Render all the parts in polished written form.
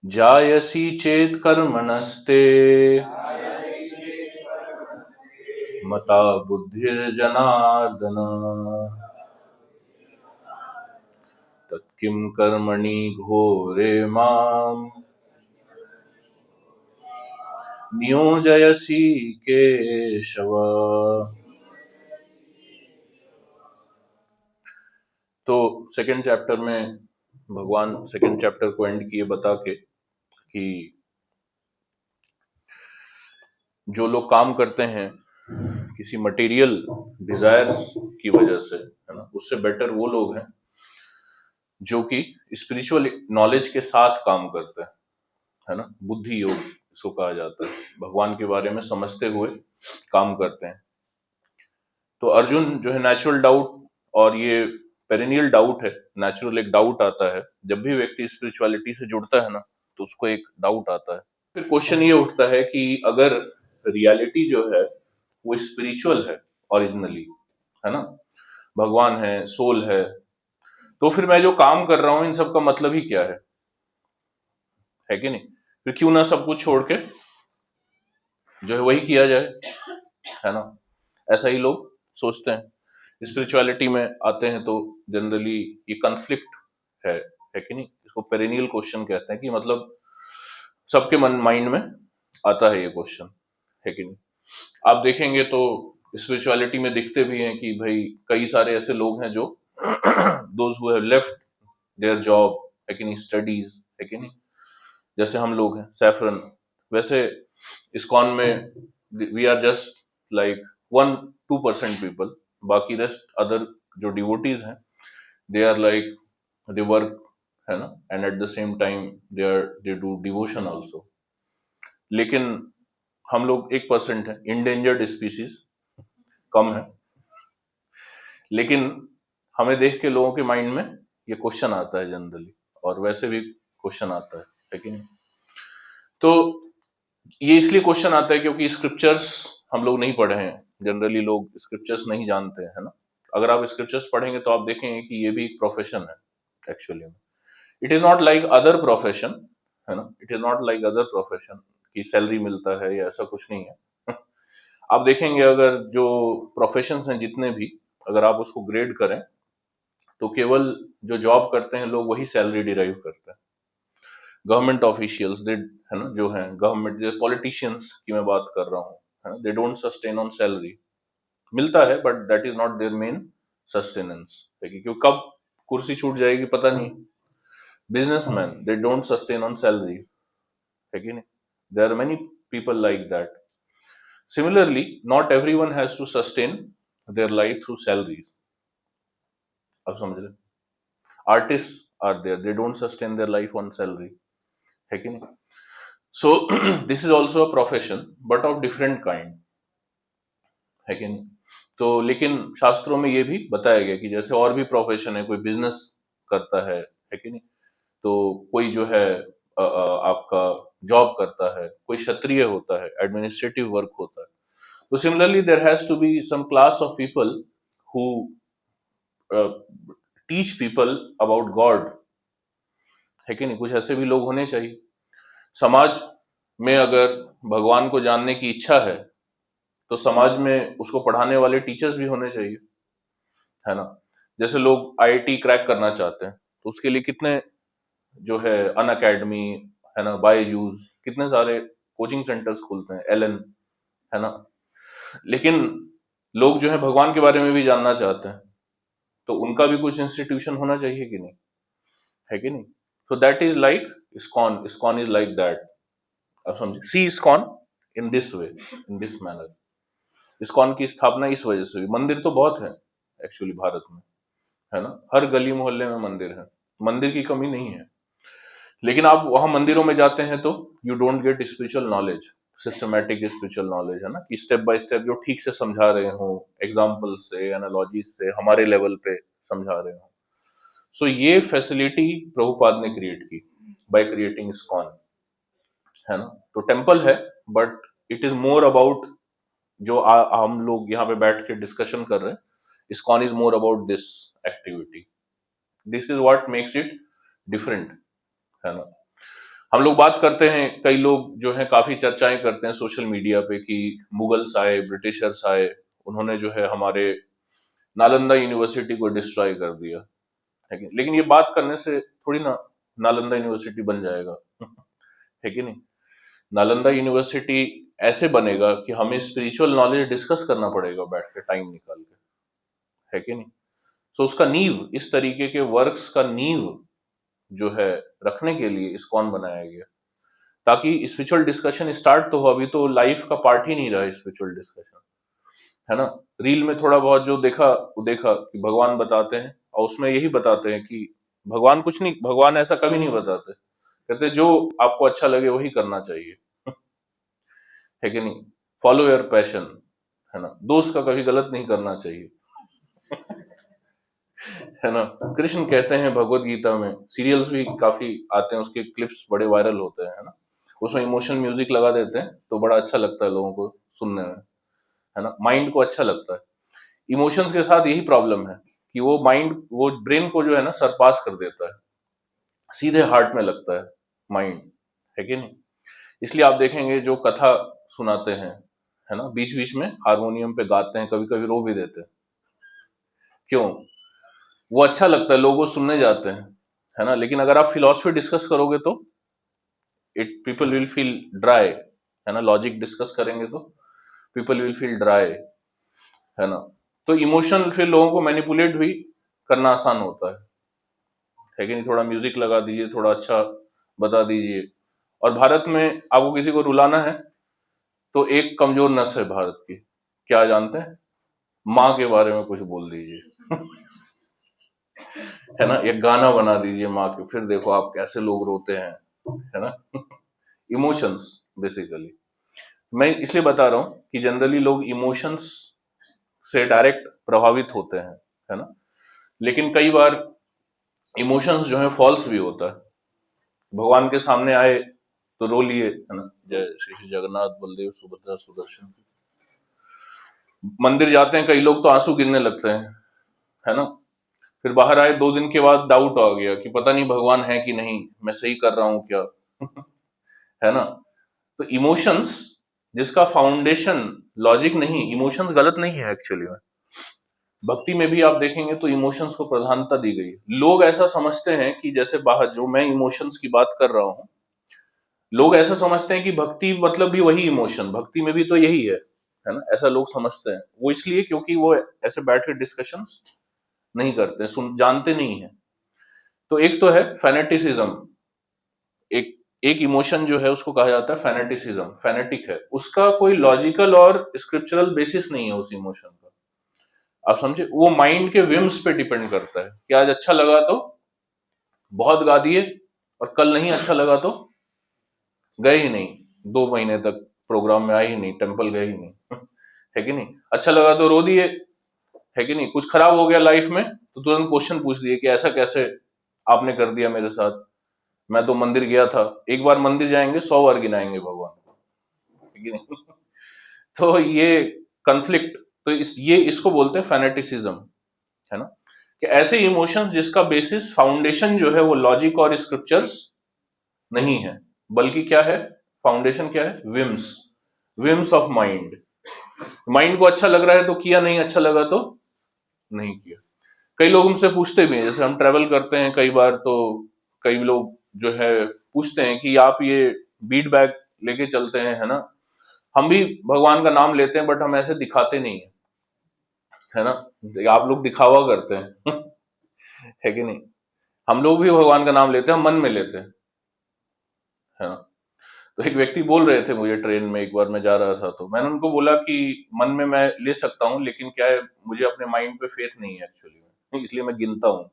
जायसी चेत् कर्मणस्ते मता बुद्धिर्जनार्दन तत्किं कर्मणि घोरे माम् नियोजयसि केशव। तो सेकंड चैप्टर में भगवान सेकंड चैप्टर को एंड किए बता के कि जो लोग काम करते हैं किसी मटेरियल डिजायर्स की वजह से, है ना, उससे बेटर वो लोग हैं जो कि स्पिरिचुअल नॉलेज के साथ काम करते हैं, है ना। बुद्धि योग इसको कहा जाता है, भगवान के बारे में समझते हुए काम करते हैं। तो अर्जुन जो है नेचुरल डाउट, और ये पेरेनियल डाउट है, नेचुरल एक डाउट आता है जब भी व्यक्ति स्पिरिचुअलिटी से जुड़ता है ना, तो उसको एक डाउट आता है। फिर क्वेश्चन ये उठता है कि अगर रियलिटी जो है वो स्पिरिचुअल है ओरिजिनली, है ना, भगवान है, सोल है, तो फिर मैं जो काम कर रहा हूं इन सब का मतलब ही क्या है कि नहीं। फिर क्यों ना सब कुछ छोड़ के जो है वही किया जाए, है ना। ऐसा ही लोग सोचते हैं। स्पिरिचुअलिटी में आते हैं तो जनरली ये कन्फ्लिक्ट है कि नहीं। इसको पेरेनियल क्वेश्चन कहते हैं कि मतलब सबके मन माइंड में आता है ये क्वेश्चन, है कि नहीं। आप देखेंगे तो स्पिरिचुअलिटी में दिखते भी हैं कि भाई कई सारे ऐसे लोग हैं जो those who have left their job, है कि नहीं, स्टडीज, है कि नहीं। जैसे हम लोग हैं सैफरन, वैसे इस्कॉन में we are just like 1-2% people, बाकी रेस्ट अदर जो डिवोटीज हैं they are like they work, है ना, and at the same time they do devotion also. लेकिन हम लोग 1% है, इंडेंजर्ड स्पीसीज, कम है। लेकिन हमें देख के लोगों के माइंड में ये क्वेश्चन आता है जनरली, और वैसे भी क्वेश्चन आता है, लेकिन तो ये इसलिए क्वेश्चन आता है क्योंकि स्क्रिप्चर्स हम लोग नहीं पढ़े हैं। जनरली लोग स्क्रिप्चर्स नहीं जानते हैं, है ना। अगर आप स्क्रिप्चर्स पढ़ेंगे तो आप देखेंगे कि ये भी एक प्रोफेशन है एक्चुअली में। It is not like other profession, है ना, it is not like other profession की सैलरी मिलता है या ऐसा कुछ नहीं है। आप देखेंगे अगर जो प्रोफेशंस हैं जितने भी, अगर आप उसको ग्रेड करें तो केवल जो जॉब करते हैं लोग वही सैलरी डिराइव करते हैं। गवर्नमेंट ऑफिशियल्स दे, है ना, जो हैं गवर्नमेंट, जो पॉलिटिशियंस की मैं बात कर रहा हूँ, है ना, they don't sustain on salary. मिलता है but that is not their main sustenance, क्योंकि कब कुर्सी छूट जाएगी पता नहीं। Businessman they don't sustain on salary, है कि नहीं। There are many people like that. Similarly not everyone has to sustain their life through salaries. आप समझ रहे, artists are there, they don't sustain their life on salary, है कि नहीं। So this is also a profession but of different kind, है कि नहीं। तो लेकिन शास्त्रों में ये भी बताया गया कि जैसे और भी प्रोफेशन है, कोई बिजनेस करता है कि नहीं, तो कोई जो है आपका जॉब करता है, कोई क्षत्रिय होता है, एडमिनिस्ट्रेटिव वर्क होता है। तो similarly there has to be some class of people who teach people about God, है कि नहीं। कुछ ऐसे भी लोग होने चाहिए समाज में। अगर भगवान को जानने की इच्छा है तो समाज में उसको पढ़ाने वाले टीचर्स भी होने चाहिए, है ना। जैसे लोग आईआईटी क्रैक करना चाहते हैं तो उसके लिए कितने जो है अन अकेडमी, है ना, बायजूस, कितने सारे कोचिंग सेंटर्स खुलते हैं, एलन, है ना। लेकिन लोग जो है भगवान के बारे में भी जानना चाहते हैं तो उनका भी कुछ इंस्टीट्यूशन होना चाहिए कि नहीं, है कि नहीं। So that is like ISKCON, ISKCON is like that. अब समझिए, see ISKCON in this way, in this manner. ISKCON की स्थापना इस वजह से हुई। मंदिर तो बहुत है एक्चुअली भारत में, है ना, हर गली मोहल्ले में मंदिर है, मंदिर की कमी नहीं है। लेकिन आप वहां मंदिरों में जाते हैं तो you don't get spiritual knowledge, systematic spiritual knowledge, है ना, कि स्टेप बाय स्टेप जो ठीक से समझा रहे हो, एग्जाम्पल से, एनालॉजी से, हमारे लेवल पे समझा रहे हो। सो ये फैसिलिटी प्रभुपाद ने क्रिएट की बाय क्रिएटिंग इस्कॉन, है ना। तो टेम्पल है but it is more about जो हम लोग यहाँ पे बैठ के डिस्कशन कर रहे हैं। ISKCON is more about this activity, this is what makes it different, है ना। हम लोग बात करते हैं, कई लोग जो है काफी चर्चाएं करते हैं सोशल मीडिया पे कि मुगल्स आए, ब्रिटिशर्स आए, उन्होंने जो है हमारे नालंदा यूनिवर्सिटी को डिस्ट्रॉय कर दिया, है कि नहीं? लेकिन ये बात करने से थोड़ी ना नालंदा यूनिवर्सिटी बन जाएगा, है कि नहीं? नालंदा यूनिवर्सिटी ऐसे बनेगा कि हमें स्पिरिचुअल नॉलेज डिस्कस करना पड़ेगा बैठ के, टाइम निकाल के, है कि नहीं? तो उसका नींव, इस तरीके के वर्क्स का नींव जो है रखने के लिए इस्कॉन बनाया गया, ताकि स्पिरिचुअल डिस्कशन स्टार्ट तो हो। अभी तो लाइफ का पार्ट ही नहीं रहा स्पिरिचुअल डिस्कशन, है ना? रील में थोड़ा बहुत जो देखा वो देखा कि भगवान बताते हैं, और उसमें यही बताते हैं कि भगवान कुछ नहीं, भगवान ऐसा कभी नहीं बताते, कहते जो आपको अच्छा लगे वही करना चाहिए, है कि नहीं? फॉलो योर पैशन, है ना? दोस्त का कभी गलत नहीं करना चाहिए, है ना? कृष्ण कहते हैं भगवत गीता में, सीरियल्स भी काफी आते हैं, उसके क्लिप्स बड़े वायरल होते हैं, है ना? उसमें इमोशन म्यूजिक लगा देते हैं तो बड़ा अच्छा लगता है लोगों को सुनने में, है ना? माइंड को अच्छा लगता है। इमोशंस के साथ यही प्रॉब्लम है कि वो माइंड, वो ब्रेन को जो है ना सरपास कर देता है, सीधे हार्ट में लगता है माइंड, है कि नहीं? इसलिए आप देखेंगे जो कथा सुनाते हैं, है ना, बीच बीच में हारमोनियम पे गाते हैं, कभी कभी रो भी देते हैं, क्यों? वो अच्छा लगता है, लोगों को सुनने जाते हैं, है ना? लेकिन अगर आप फिलॉसफी डिस्कस करोगे तो it people will feel dry, है ना? लॉजिक डिस्कस करेंगे तो पीपल विल फील ड्राई, है ना? तो इमोशन फिर लोगों को मैनिपुलेट भी करना आसान होता है कि नहीं? थोड़ा म्यूजिक लगा दीजिए, थोड़ा अच्छा बता दीजिए। और भारत में आपको किसी को रुलाना है तो एक कमजोर नस है भारत की, क्या जानते हैं? माँ के बारे में कुछ बोल दीजिए, है ना? एक गाना बना दीजिए माँ के, फिर देखो आप कैसे लोग रोते हैं, है ना? इमोशंस बेसिकली, मैं इसलिए बता रहा हूं कि जनरली लोग इमोशंस से डायरेक्ट प्रभावित होते हैं, है ना? लेकिन कई बार इमोशंस जो है फॉल्स भी होता है। भगवान के सामने आए तो रो लिए, है ना? जय श्री श्री जगन्नाथ बलदेव सुभद्रा सुदर्शन। मंदिर जाते हैं कई लोग तो आंसू गिरने लगते हैं, है ना? फिर बाहर आए 2 दिन के बाद डाउट आ गया कि पता नहीं भगवान है कि नहीं, मैं सही कर रहा हूं क्या, है ना? तो इमोशंस जिसका फाउंडेशन लॉजिक नहीं, इमोशंस गलत नहीं है एक्चुअली में। भक्ति में भी आप देखेंगे तो इमोशंस को प्रधानता दी गई है। लोग ऐसा समझते हैं कि जैसे बाहर जो मैं इमोशंस की बात कर रहा हूं, लोग ऐसा समझते हैं कि भक्ति मतलब भी वही इमोशन, भक्ति में भी तो यही है ना? ऐसा लोग समझते हैं। वो इसलिए क्योंकि वो ऐसे बैठ के डिस्कशंस नहीं करते, सुन जानते नहीं है। तो एक तो है फैनेटिसिज्म, एक एक इमोशन जो है उसको कहा जाता है फैनेटिसिज्म, फैनेटिक है, उसका कोई लॉजिकल और स्क्रिप्चरल बेसिस नहीं है उस इमोशन का। आप समझे? वो माइंड के विम्स पे डिपेंड करता है कि आज अच्छा लगा तो बहुत गा दिए, और कल नहीं अच्छा लगा तो गए ही नहीं, 2 महीने तक प्रोग्राम में आए ही नहीं, टेम्पल गए ही नहीं, है कि नहीं? अच्छा लगा तो रो दिए, है कि नहीं? कुछ खराब हो गया लाइफ में तो तुरंत क्वेश्चन पूछ दिए कि ऐसा कैसे आपने कर दिया मेरे साथ, मैं तो मंदिर गया था। एक बार मंदिर जाएंगे 100 बार गिनाएंगे भगवान को, है कि नहीं? तो ये कन्फ्लिक्ट, तो ये इसको बोलते हैं फैनेटिसिज्म, है ना? कि ऐसे इमोशंस जिसका बेसिस फाउंडेशन जो है वो लॉजिक और स्क्रिप्चर्स नहीं है, बल्कि क्या है? फाउंडेशन क्या है? Whims, whims of mind. Mind को अच्छा लग रहा है तो किया, नहीं अच्छा लगा तो नहीं किया। कई लोग हमसे पूछते भी हैं, जैसे हम ट्रेवल करते हैं कई बार, तो कई लोग जो है पूछते हैं कि आप ये बीट बैग लेके चलते हैं, है ना? हम भी भगवान का नाम लेते हैं बट हम ऐसे दिखाते नहीं है ना? आप लोग दिखावा करते हैं, है कि नहीं? हम लोग भी भगवान का नाम लेते हैं, हम मन में लेते हैं, है ना? तो एक व्यक्ति बोल रहे थे मुझे ट्रेन में, एक बार मैं जा रहा था तो मैंने उनको बोला कि मन में मैं ले सकता हूँ, लेकिन क्या है, मुझे अपने माइंड पे फेथ नहीं है एक्चुअली में, इसलिए मैं गिनता हूँ।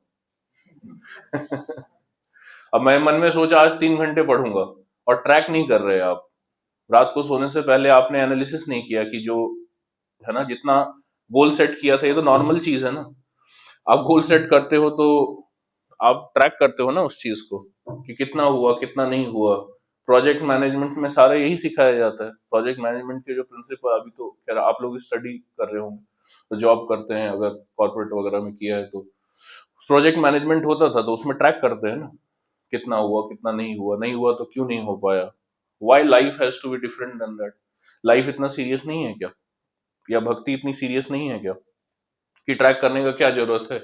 अब मैं मन में सोचा आज 3 घंटे पढ़ूंगा, और ट्रैक नहीं कर रहे आप, रात को सोने से पहले आपने एनालिसिस नहीं किया कि जो, है ना, जितना गोल सेट किया था, ये तो नॉर्मल चीज है ना। आप गोल सेट करते हो तो आप ट्रैक करते हो ना उस चीज को कि कितना हुआ कितना नहीं हुआ। प्रोजेक्ट मैनेजमेंट में सारा यही सिखाया जाता है, प्रोजेक्ट मैनेजमेंट के जो प्रिंसिपल, अभी तो खैर आप लोग स्टडी कर रहे होंगे, तो जॉब करते हैं अगर कॉर्पोरेट वगैरह में किया है तो प्रोजेक्ट मैनेजमेंट होता था तो उसमें ट्रैक करते हैं ना कितना हुआ कितना नहीं हुआ, नहीं हुआ तो क्यों नहीं हो पाया, why life has to be different than that. Life इतना सीरियस नहीं है क्या, या भक्ति इतनी सीरियस नहीं है क्या, कि ट्रैक करने का क्या जरूरत है।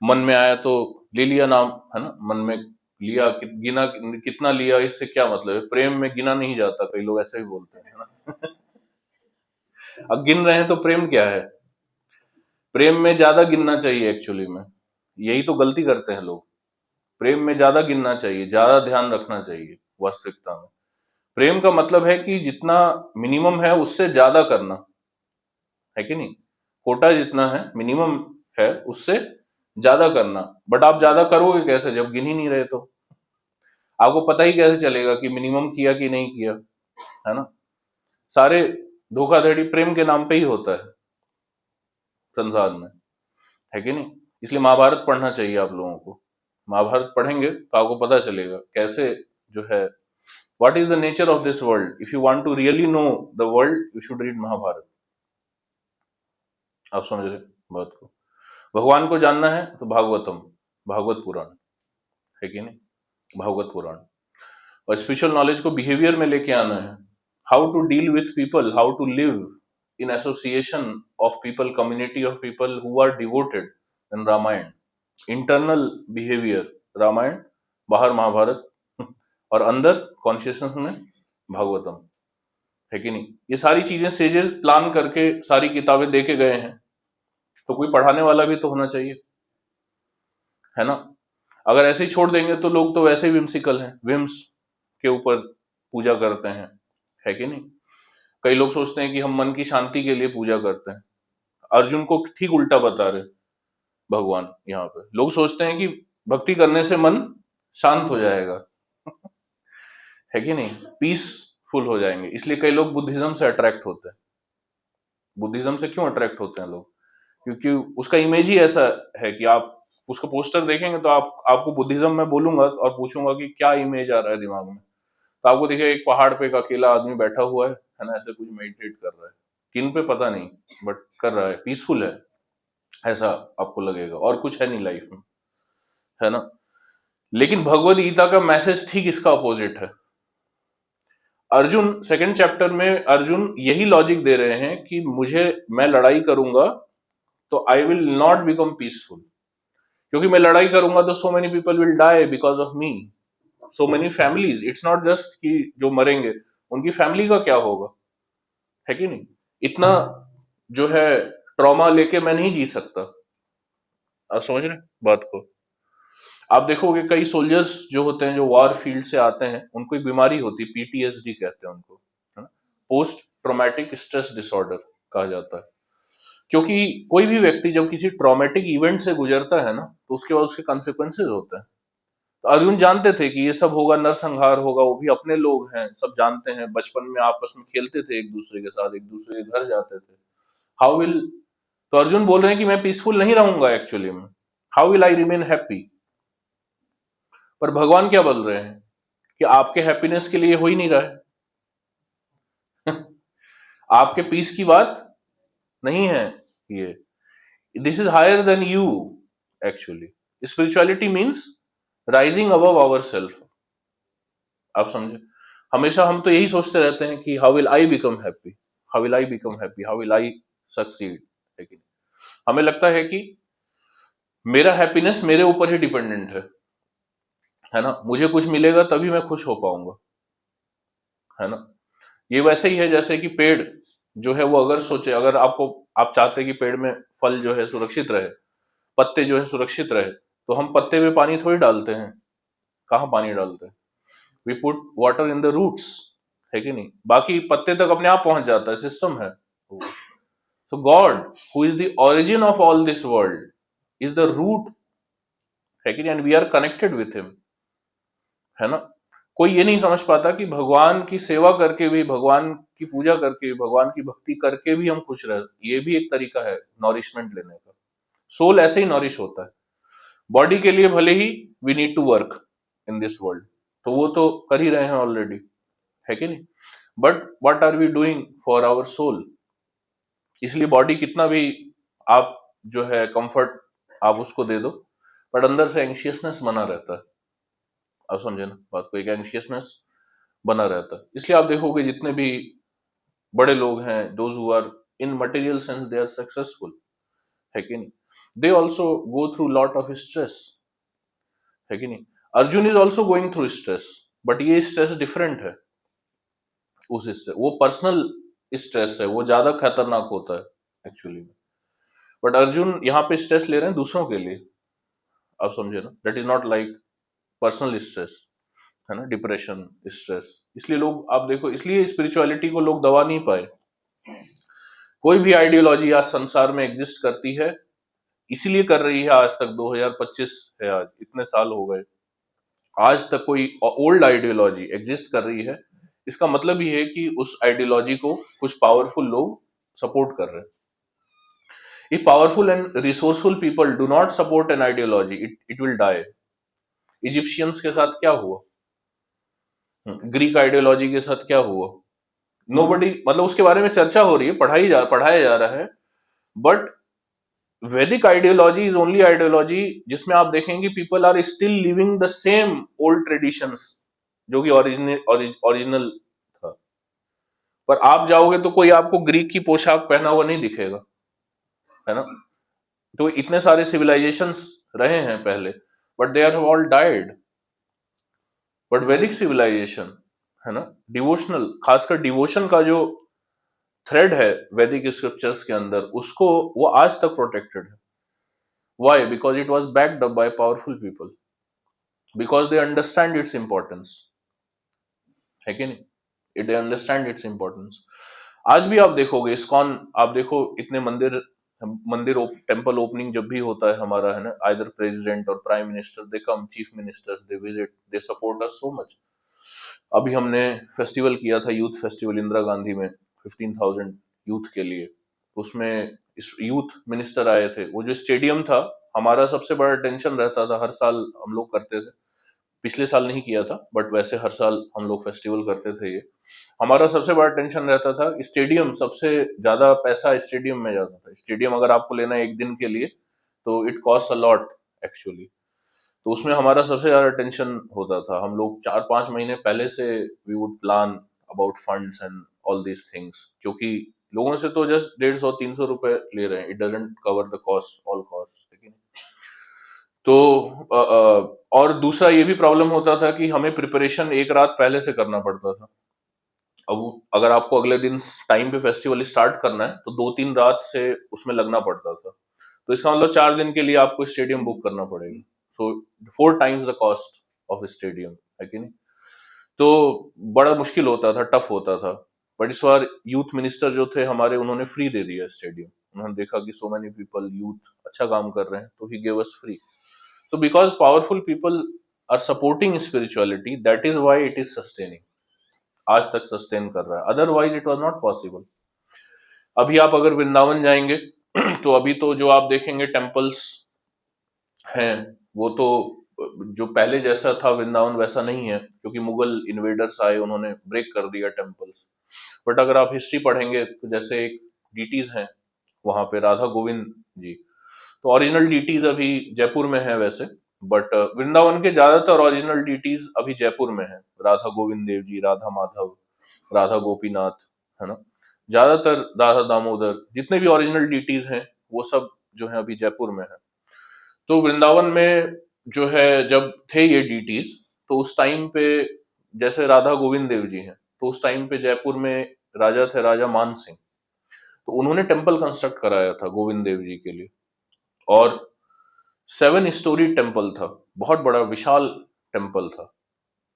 मन में आया तो ले लिया नाम, है ना, मन में लिया, गिना कितना लिया इससे क्या मतलब है, प्रेम में गिना नहीं जाता, कई लोग ऐसे ही बोलते हैं, है ना। अब गिन रहे हैं तो प्रेम क्या है, प्रेम में ज्यादा गिनना चाहिए एक्चुअली में, यही तो गलती करते हैं लोग। प्रेम में ज्यादा गिनना चाहिए, ज्यादा ध्यान रखना चाहिए वास्तविकता में। प्रेम का मतलब है कि जितना मिनिमम है उससे ज्यादा करना, है कि नहीं, कोटा जितना है मिनिमम है उससे ज्यादा करना। बट आप ज्यादा करोगे कैसे जब गिन ही नहीं रहे, तो आपको पता ही कैसे चलेगा कि मिनिमम किया कि नहीं किया, है ना। सारे धोखाधड़ी प्रेम के नाम पे ही होता है संसार में, है कि नहीं। इसलिए महाभारत पढ़ना चाहिए आप लोगों को। महाभारत पढ़ेंगे तो आपको पता चलेगा कैसे जो है, what is the nature of this world. If you want to really know the world you should read Mahabharat. आप समझ रहे बात को। भगवान को जानना है तो भागवतम, भागवत पुराण, है कि नहीं, भागवत पुराण। और स्पिरिचुअल नॉलेज को बिहेवियर में लेके आना है, how to deal with people, how to live in association of people, community of people who are devoted in Ramayan. Internal behaviour Ramayan, बाहर महाभारत, और अंदर कॉन्शियसनेस में भागवतम, है कि नहीं। ये सारी चीजें सेजेस प्लान करके सारी किताबें दे के गए हैं, तो कोई पढ़ाने वाला भी तो होना चाहिए, है ना। अगर ऐसे ही छोड़ देंगे तो लोग तो वैसे ही विम्सिकल हैं, विम्स के ऊपर पूजा करते हैं, है कि नहीं। कई लोग सोचते हैं कि हम मन की शांति के लिए पूजा करते हैं। अर्जुन को ठीक उल्टा बता रहे भगवान यहाँ पे। लोग सोचते हैं कि भक्ति करने से मन शांत हो जाएगा, है कि नहीं, पीसफुल हो जाएंगे। इसलिए कई लोग बुद्धिज्म से अट्रैक्ट होते हैं। बुद्धिज्म से क्यों अट्रैक्ट होते हैं लोग, क्योंकि उसका इमेज ही ऐसा है कि आप उसका पोस्टर देखेंगे तो आपको बुद्धिज्म में बोलूंगा और पूछूंगा कि क्या इमेज आ रहा है दिमाग में, तो आपको दिखेगा एक पहाड़ पे एक अकेला आदमी बैठा हुआ है ना, ऐसे कुछ मेडिटेट कर रहा है, किन पे पता नहीं, बट कर रहा है, पीसफुल है, ऐसा आपको लगेगा, और कुछ है नहीं लाइफ में, है ना। लेकिन भगवद गीता का मैसेज ठीक इसका अपोजिट है। अर्जुन सेकंड चैप्टर में अर्जुन यही लॉजिक दे रहे हैं कि मैं लड़ाई करूंगा तो I will not become peaceful, क्योंकि मैं लड़ाई करूंगा तो so many people will die because of me, so many families. It's not just कि जो मरेंगे उनकी फैमिली का क्या होगा, है कि नहीं। इतना जो है ट्रॉमा लेके मैं नहीं जी सकता। आप समझ रहे बात को। आप देखोगे कई सोल्जर्स जो होते हैं, जो वॉर फील्ड से आते हैं, उनको एक बीमारी होती है, पीटीएसडी कहते हैं उनको, है ना, पोस्ट ट्रॉमेटिक स्ट्रेस डिसऑर्डर कहा जाता है। क्योंकि कोई भी व्यक्ति जब किसी ट्रॉमेटिक इवेंट से गुजरता है ना, तो उसके बाद उसके कॉन्सिक्वेंसेज होते हैं। तो अर्जुन जानते थे कि ये सब होगा, नरसंहार होगा, वो भी अपने लोग हैं, सब जानते हैं, बचपन में आपस में खेलते थे एक दूसरे के साथ, एक दूसरे के घर जाते थे। हाउ विल, तो अर्जुन बोल रहे हैं कि मैं पीसफुल नहीं रहूंगा एक्चुअली में, how will I remain happy. पर भगवान क्या बोल रहे हैं कि आपके हैप्पीनेस के लिए हो ही नहीं रहा है। आपके पीस की बात नहीं है ये, this is higher than you actually. Spirituality means rising above our self. आप समझे। हमेशा हम तो यही सोचते रहते हैं कि how will I become happy, how will I become happy, how will I succeed. लेकिन हमें लगता है कि मेरा हैप्पीनेस मेरे ऊपर ही डिपेंडेंट है ना, मुझे कुछ मिलेगा तभी मैं खुश हो पाऊंगा, है ना। ये वैसे ही है जैसे कि पेड़ जो है वो अगर सोचे, अगर आप चाहते हैं कि पेड़ में फल जो है सुरक्षित रहे, पत्ते जो है सुरक्षित रहे, तो हम पत्ते में पानी थोड़ी डालते हैं, कहाँ पानी डालते हैं, we put water in the roots, है कि नहीं। बाकी पत्ते तक अपने आप पहुंच जाता है, सिस्टम है। So God who is the origin of all this world is the root, है कि नहीं, and we are connected with him, है ना। कोई ये नहीं समझ पाता कि भगवान की सेवा करके भी, भगवान की पूजा करके, भगवान की भक्ति करके भी हम खुश रहे, ये भी एक तरीका है नॉरिशमेंट लेने का। सोल ऐसे ही नॉरिश होता है। बॉडी के लिए भले ही we need to work in this world, तो वो तो कर ही रहे हैं ऑलरेडी, है कि नहीं। But what are we doing for our soul. इसलिए बॉडी कितना भी आप जो है कंफर्ट आप उसको दे दो, बट अंदर से एंशियसनेस बना रहता है। आप समझे ना बात को, एक एंशियसनेस बना रहता है। इसलिए आप देखोगे जितने भी बड़े लोग हैं, those who are in material sense they are successful, है कि नहीं, they also go through lot of stress, है कि नहीं। Arjun is also going through stress, but ये स्ट्रेस डिफरेंट है उस इससे, वो पर्सनल स्ट्रेस है, वो ज्यादा खतरनाक होता है एक्चुअली में। बट अर्जुन यहाँ पे स्ट्रेस ले रहे हैं दूसरों के लिए, आप समझे ना, that is not like personal stress, है ना, डिप्रेशन, स्ट्रेस। इसलिए लोग आप देखो, इसलिए स्पिरिचुअलिटी को लोग दबा नहीं पाए। कोई भी आइडियोलॉजी आज संसार में एग्जिस्ट करती है, इसीलिए कर रही है आज तक, 2025 है आज, इतने साल हो गए, आज तक कोई ओल्ड आइडियोलॉजी एग्जिस्ट कर रही है, इसका मतलब ये है कि उस आइडियोलॉजी को कुछ पावरफुल लोग सपोर्ट कर रहे हैं। If powerful and resourceful people do not support an ideology, it will die. Egyptians के साथ क्या हुआ, ग्रीक आइडियोलॉजी के साथ क्या हुआ, नोबडी, मतलब उसके बारे में चर्चा हो रही है, पढ़ाया जा रहा है, बट वैदिक आइडियोलॉजी इज ओनली आइडियोलॉजी जिसमें आप देखेंगे people are still living the same old traditions जो कि ओरिजिनल था। पर आप जाओगे तो कोई आपको ग्रीक की पोशाक पहना हुआ नहीं दिखेगा, है ना। तो इतने सारे सिविलाइजेशंस रहे हैं पहले, but they are all died. But वैदिक सिविलाइजेशन, है ना, डिवोशनल, खासकर डिवोशन का जो थ्रेड है वैदिक स्क्रिप्चर्स के अंदर, उसको वो आज तक प्रोटेक्टेड है। Why? Because it was backed up by powerful people, because they understand its importance, है कि नहीं, दे अंडरस्टैंड इट्स इंपॉर्टेंस। आज भी आप देखोगे इस्कॉन, आप देखो इतने मंदिर टेम्पल ओपनिंग जब भी होता है हमारा, है ना, आइदर प्रेसिडेंट और prime minister they come, chief ministers they visit, they support us so much. अभी हमने फेस्टिवल किया था, यूथ फेस्टिवल इंदिरा गांधी में, 15,000 यूथ के लिए, उसमें इस यूथ मिनिस्टर आए थे। वो जो स्टेडियम था, हमारा सबसे बड़ा टेंशन रहता था, हर साल हम लोग करते थे, पिछले साल नहीं किया था बट वैसे हर साल हम लोग फेस्टिवल करते थे। ये हमारा सबसे बड़ा टेंशन रहता था, स्टेडियम, सबसे ज्यादा पैसा स्टेडियम में जाता था। स्टेडियम अगर आपको लेना है एक दिन के लिए तो it cost a lot actually. तो उसमें हमारा सबसे ज्यादा टेंशन होता था। हम लोग 4-5 महीने पहले से we would plan about funds and all these things, क्योंकि लोगों से तो जस्ट 150-300 रुपए ले रहे हैं, it doesn't cover the cost, all cost, लेकिन तो और दूसरा ये भी प्रॉब्लम होता था कि हमें प्रिपरेशन एक रात पहले से करना पड़ता था। अब अगर आपको अगले दिन टाइम पे फेस्टिवल स्टार्ट करना है तो 2-3 रात से उसमें लगना पड़ता था। तो इसका मतलब 4 दिन के लिए आपको स्टेडियम बुक करना पड़ेगा। सो 4 times the cost of stadium, है कि नहीं। तो बड़ा मुश्किल होता था, टफ होता था। बट इस बार यूथ मिनिस्टर जो थे हमारे, उन्होंने फ्री दे दिया स्टेडियम। उन्होंने देखा कि सो मेनी पीपल, यूथ अच्छा काम कर रहे हैं, तो he gave us free. So because powerful people are supporting spirituality, that is why it is sustaining. आज तक सस्टेन कर रहा है, otherwise it was not possible. अभी आप अगर वृंदावन जाएंगे तो अभी तो जो आप देखेंगे टेम्पल्स हैं, वो तो जो पहले जैसा था वृंदावन वैसा नहीं है, क्योंकि मुगल इन्वेडर्स आए, उन्होंने ब्रेक कर दिया टेम्पल्स। बट अगर आप हिस्ट्री पढ़ेंगे तो जैसे एक डीटीज हैं वहां पे, राधा गोविंद जी, तो ओरिजिनल डीटीज अभी जयपुर में है वैसे, बट वृंदावन के ज्यादातर ओरिजिनल डीटीज अभी जयपुर में है। राधा गोविंद देव जी, राधा माधव, राधा गोपीनाथ, है ना, ज्यादातर राधा दामोदर, जितने भी ओरिजिनल डीटीज हैं वो सब जो है अभी जयपुर में है। तो वृंदावन में जो है जब थे ये डीटीज, तो उस टाइम पे जैसे राधा गोविंद देव जी हैं, तो उस टाइम पे जयपुर में राजा थे, राजा मान सिंह, तो उन्होंने टेम्पल कंस्ट्रक्ट कराया था गोविंद देव जी के लिए। और 7 स्टोरी टेम्पल था, बहुत बड़ा विशाल टेम्पल था,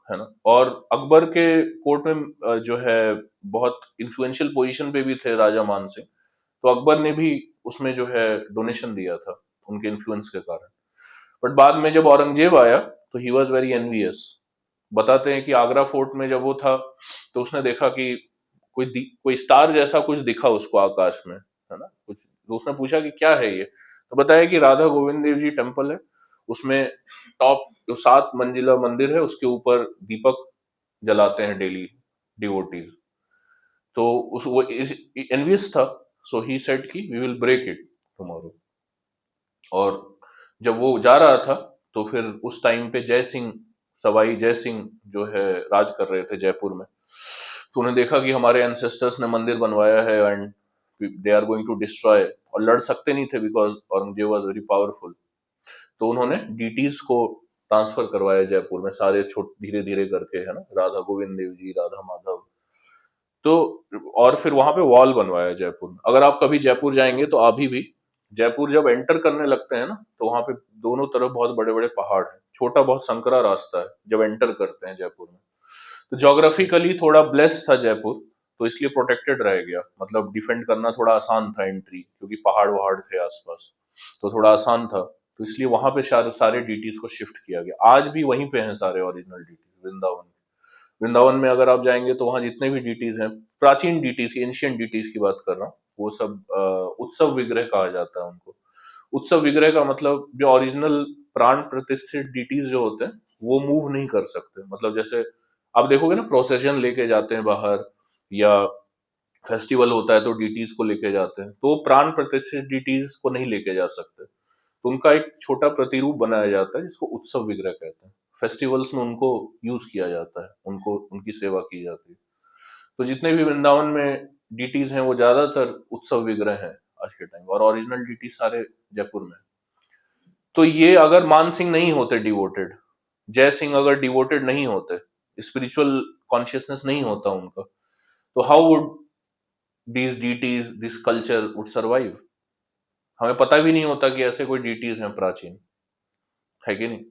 है ना। और अकबर के कोर्ट में जो है बहुत इन्फ्लुएंशियल पोजीशन पे भी थे राजा मान सिंह, तो अकबर ने भी उसमें जो है डोनेशन दिया था उनके इन्फ्लुएंस के कारण। बट बाद में जब औरंगजेब आया तो ही वॉज वेरी एनवियस। बताते हैं कि आगरा फोर्ट में जब वो था तो उसने देखा कि कोई स्टार जैसा कुछ दिखा उसको आकाश में, है ना, कुछ। तो उसने पूछा कि क्या है ये, तो बताया कि राधा गोविंद देव जी टेम्पल है, उसमें टॉप जो 7 मंजिला मंदिर है, उसके ऊपर दीपक जलाते हैं डेली डिवोटीज। तो उस वो एनवियस था, सो ही सेड कि we will break it tomorrow. और जब वो जा रहा था तो फिर उस टाइम पे जय सिंह सवाई जय सिंह जो है राज कर रहे थे जयपुर में, तो उन्हें देखा कि हमारे एंसेस्टर्स ने मंदिर बनवाया है and they are going to destroy, और लड़ सकते नहीं थे because Aurangzeb was very powerful. तो उन्होंने डीटीज को ट्रांसफर करवाया जयपुर में, सारे छोट धीरे धीरे करके, है ना, राधा गोविंद देव जी, राधा माधव। तो और फिर वहां पे वॉल बनवाया जयपुर में। अगर आप कभी जयपुर जाएंगे तो अभी भी जयपुर जब एंटर करने लगते हैं ना, तो वहां पे दोनों तरफ बहुत बड़े बड़े पहाड़ हैं, छोटा बहुत संकरा रास्ता है जब एंटर करते हैं जयपुर में। तो जोग्राफिकली थोड़ा ब्लेस्ड था जयपुर, तो इसलिए प्रोटेक्टेड रह गया, मतलब डिफेंड करना थोड़ा आसान था एंट्री, क्योंकि पहाड़ वहाड़ थे आसपास, तो थोड़ा आसान था। तो इसलिए वहां पे सारे डीटीज को शिफ्ट किया गया। आज भी वहीं पे हैं सारे ओरिजिनल डीटीज वृंदावन। वृंदावन में अगर आप जाएंगे तो वहां जितने भी डीटीज हैं, प्राचीन डीटीज, एंशियंट डीटीज की बात कर रहा हूँ, वो सब उत्सव विग्रह कहा जाता है उनको। उत्सव विग्रह का मतलब जो ओरिजिनल प्राण प्रतिष्ठित डीटीज जो होते हैं वो मूव नहीं कर सकते। मतलब जैसे आप देखोगे ना, प्रोसेशन लेके जाते हैं बाहर, या फेस्टिवल होता है तो डीटीज को लेके जाते हैं, तो प्राण प्रतिष्ठित डीटीज को नहीं लेके जा सकते, तो उनका एक छोटा प्रतिरूप बनाया जाता है जिसको उत्सव विग्रह कहते हैं। फेस्टिवल्स में उनको यूज किया जाता है, उनको उनकी सेवा की जाती है। तो जितने भी वृंदावन में डीटीज हैं वो ज्यादातर उत्सव विग्रह हैं आज के टाइम, और ओरिजिनल डीटी सारे जयपुर में। तो ये अगर मान सिंह नहीं होते डिवोटेड, जय सिंह अगर डिवोटेड नहीं होते, स्पिरिचुअल कॉन्शियसनेस नहीं होता उनका, तो how would these deities, this culture would survive? हमें पता भी नहीं होता कि ऐसे कोई डीटीज हैं प्राचीन, है कि नहीं?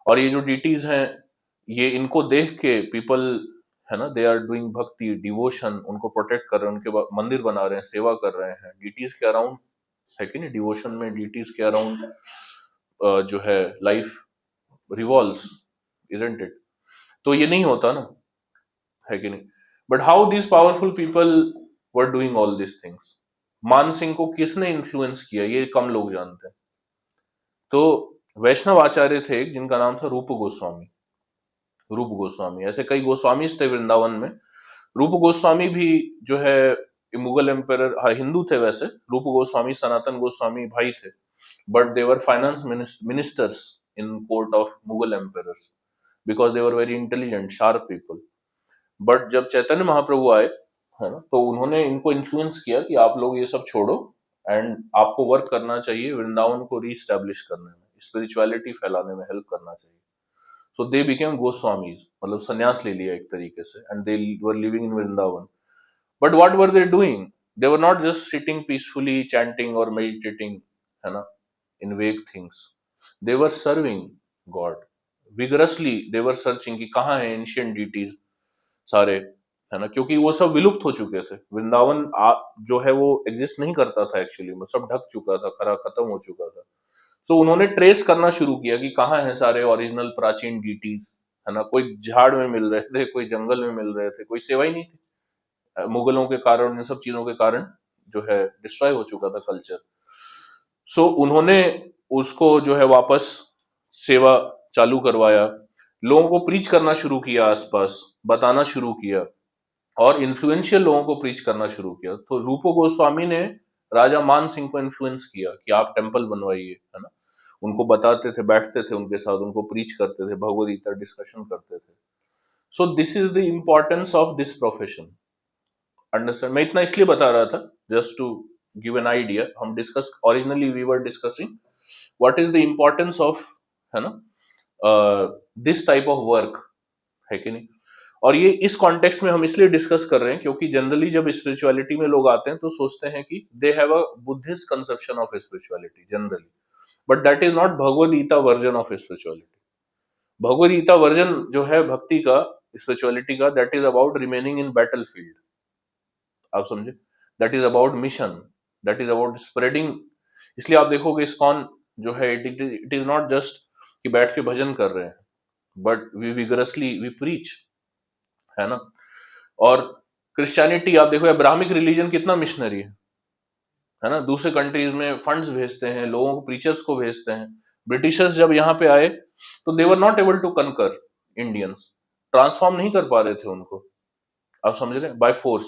और ये जो डीटीज हैं, ये इनको देख के पीपल, है ना, दे आर डूइंग भक्ति डिवोशन, उनको प्रोटेक्ट कर रहे हैं, उनके मंदिर बना रहे हैं, सेवा कर रहे हैं डीटीज के अराउंड, है कि नहीं? डिवोशन में डीटीज के अराउंड जो है लाइफ रिवॉल्व्स, इजंट इट? तो ये नहीं होता ना, है कि नहीं? But how this powerful people were doing all this things? मान सिंह को किसने इन्फ्लुएंस किया, ये कम लोग जानते हैं। तो वैष्णव आचार्य थे एक, जिनका नाम था रूप गोस्वामी। रूप गोस्वामी, ऐसे कई गोस्वामीज थे वृंदावन में। रूप गोस्वामी भी जो है मुगल एम्पायर, हाँ, हिंदू थे वैसे। रूप गोस्वामी सनातन गोस्वामी भाई थे, but they were finance ministers in court of Mughal empires, because they were very intelligent sharp people. But जब चैतन्य महाप्रभु आए, है ना, तो उन्होंने इनको इन्फ्लुएंस किया कि आप लोग ये सब छोड़ो एंड आपको वर्क करना चाहिए वृंदावन को रीस्टैब्लिश करने में, स्पिरिचुअलिटी फैलाने में हेल्प करना चाहिए। सो दे बिकेम गोस्वामीज, मतलब सन्यास ले लिया एक तरीके से, and they were living in Vrindavan. But what were they doing? They were not just sitting peacefully chanting और मेडिटेटिंग, है ना, इन वेग थिंग्स। दे वर सर्विंग गॉड विगरसली। दे वर सर्चिंग कि कहाँ है एंशियंट डीटीज सारे, है ना, क्योंकि वो सब विलुप्त हो चुके थे। वृंदावन जो है वो एग्जिस्ट नहीं करता था एक्चुअली में, सब ढक चुका था, खरा खत्म हो चुका था। तो उन्होंने ट्रेस करना शुरू किया कि कहाँ हैं सारे ओरिजिनल प्राचीन डीटीज, है ना। कोई झाड़ में मिल रहे थे, कोई जंगल में मिल रहे थे, कोई सेवा ही नहीं थी। मुगलों के कारण, इन सब चीजों के कारण जो है डिस्ट्रॉय हो चुका था कल्चर। सो उन्होंने उसको जो है वापस सेवा चालू करवाया, लोगों को प्रीच करना शुरू किया, आसपास बताना शुरू किया, और इन्फ्लुएंशियल लोगों को प्रीच करना शुरू किया। तो रूपो गोस्वामी ने राजा मान सिंह को इन्फ्लुएंस किया कि आप टेम्पल बनवाइए, है ना। उनको बताते थे, बैठते थे उनके साथ, उनको प्रीच करते थे, भगवद गीता डिस्कशन करते थे। So this is the importance of this profession. Understand? मैं इतना इसलिए बता रहा था just to give an idea. हम discuss, originally we were discussing what is the importance of, है ना, दिस टाइप ऑफ वर्क, है कि नहीं? और ये इस कॉन्टेक्स्ट में हम इसलिए डिस्कस कर रहे हैं क्योंकि जनरली जब स्पिरिचुअलिटी में लोग आते हैं तो सोचते हैं कि they have a Buddhist conception of spirituality generally, but that is not Bhagavad Gita version of spirituality. Bhagavad Gita version जो है भक्ति का, स्पिरिचुअलिटी का, that is about remaining in battlefield. आप समझे? That is about mission, that is about spreading. इसलिए आप देखोगे इस्कॉन जो है, इट इज नॉट जस्ट कि बैठ के भजन कर रहे हैं, but we vigorously we preach, है ना। और क्रिश्चियनिटी आप देखो, या ब्राह्मिक रिलीजन कितना मिशनरी है ना, दूसरे कंट्रीज में फंड्स भेजते हैं, लोगों को, प्रीचर्स को भेजते हैं। ब्रिटिशर्स जब यहाँ पे आए तो they were not able to conquer Indians, transform नहीं कर पा रहे थे उनको, आप समझ रहे हैं, बाय फोर्स।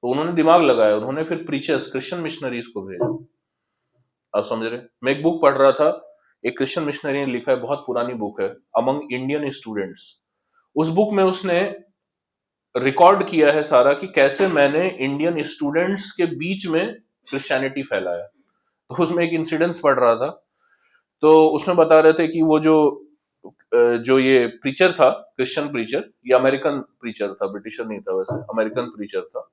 तो उन्होंने दिमाग लगाया, उन्होंने फिर प्रीचर्स, क्रिश्चियन मिशनरीज को भेजा। आप समझ रहे हैं? मैं एक बुक पढ़ रहा था, एक क्रिश्चियन मिशनरी ने लिखा है, बहुत पुरानी बुक है, अमंग इंडियन स्टूडेंट्स। उस बुक में उसने रिकॉर्ड किया है सारा कि कैसे मैंने इंडियन स्टूडेंट्स के बीच में क्रिश्चियनिटी फैलाया। तो उसमें एक इंसिडेंस पढ़ रहा था, तो उसमें बता रहे थे कि वो जो ये प्रीचर था, क्रिश्चियन प्रीचर, ये अमेरिकन प्रीचर था, ब्रिटिशर नहीं था, वैसे अमेरिकन प्रीचर था।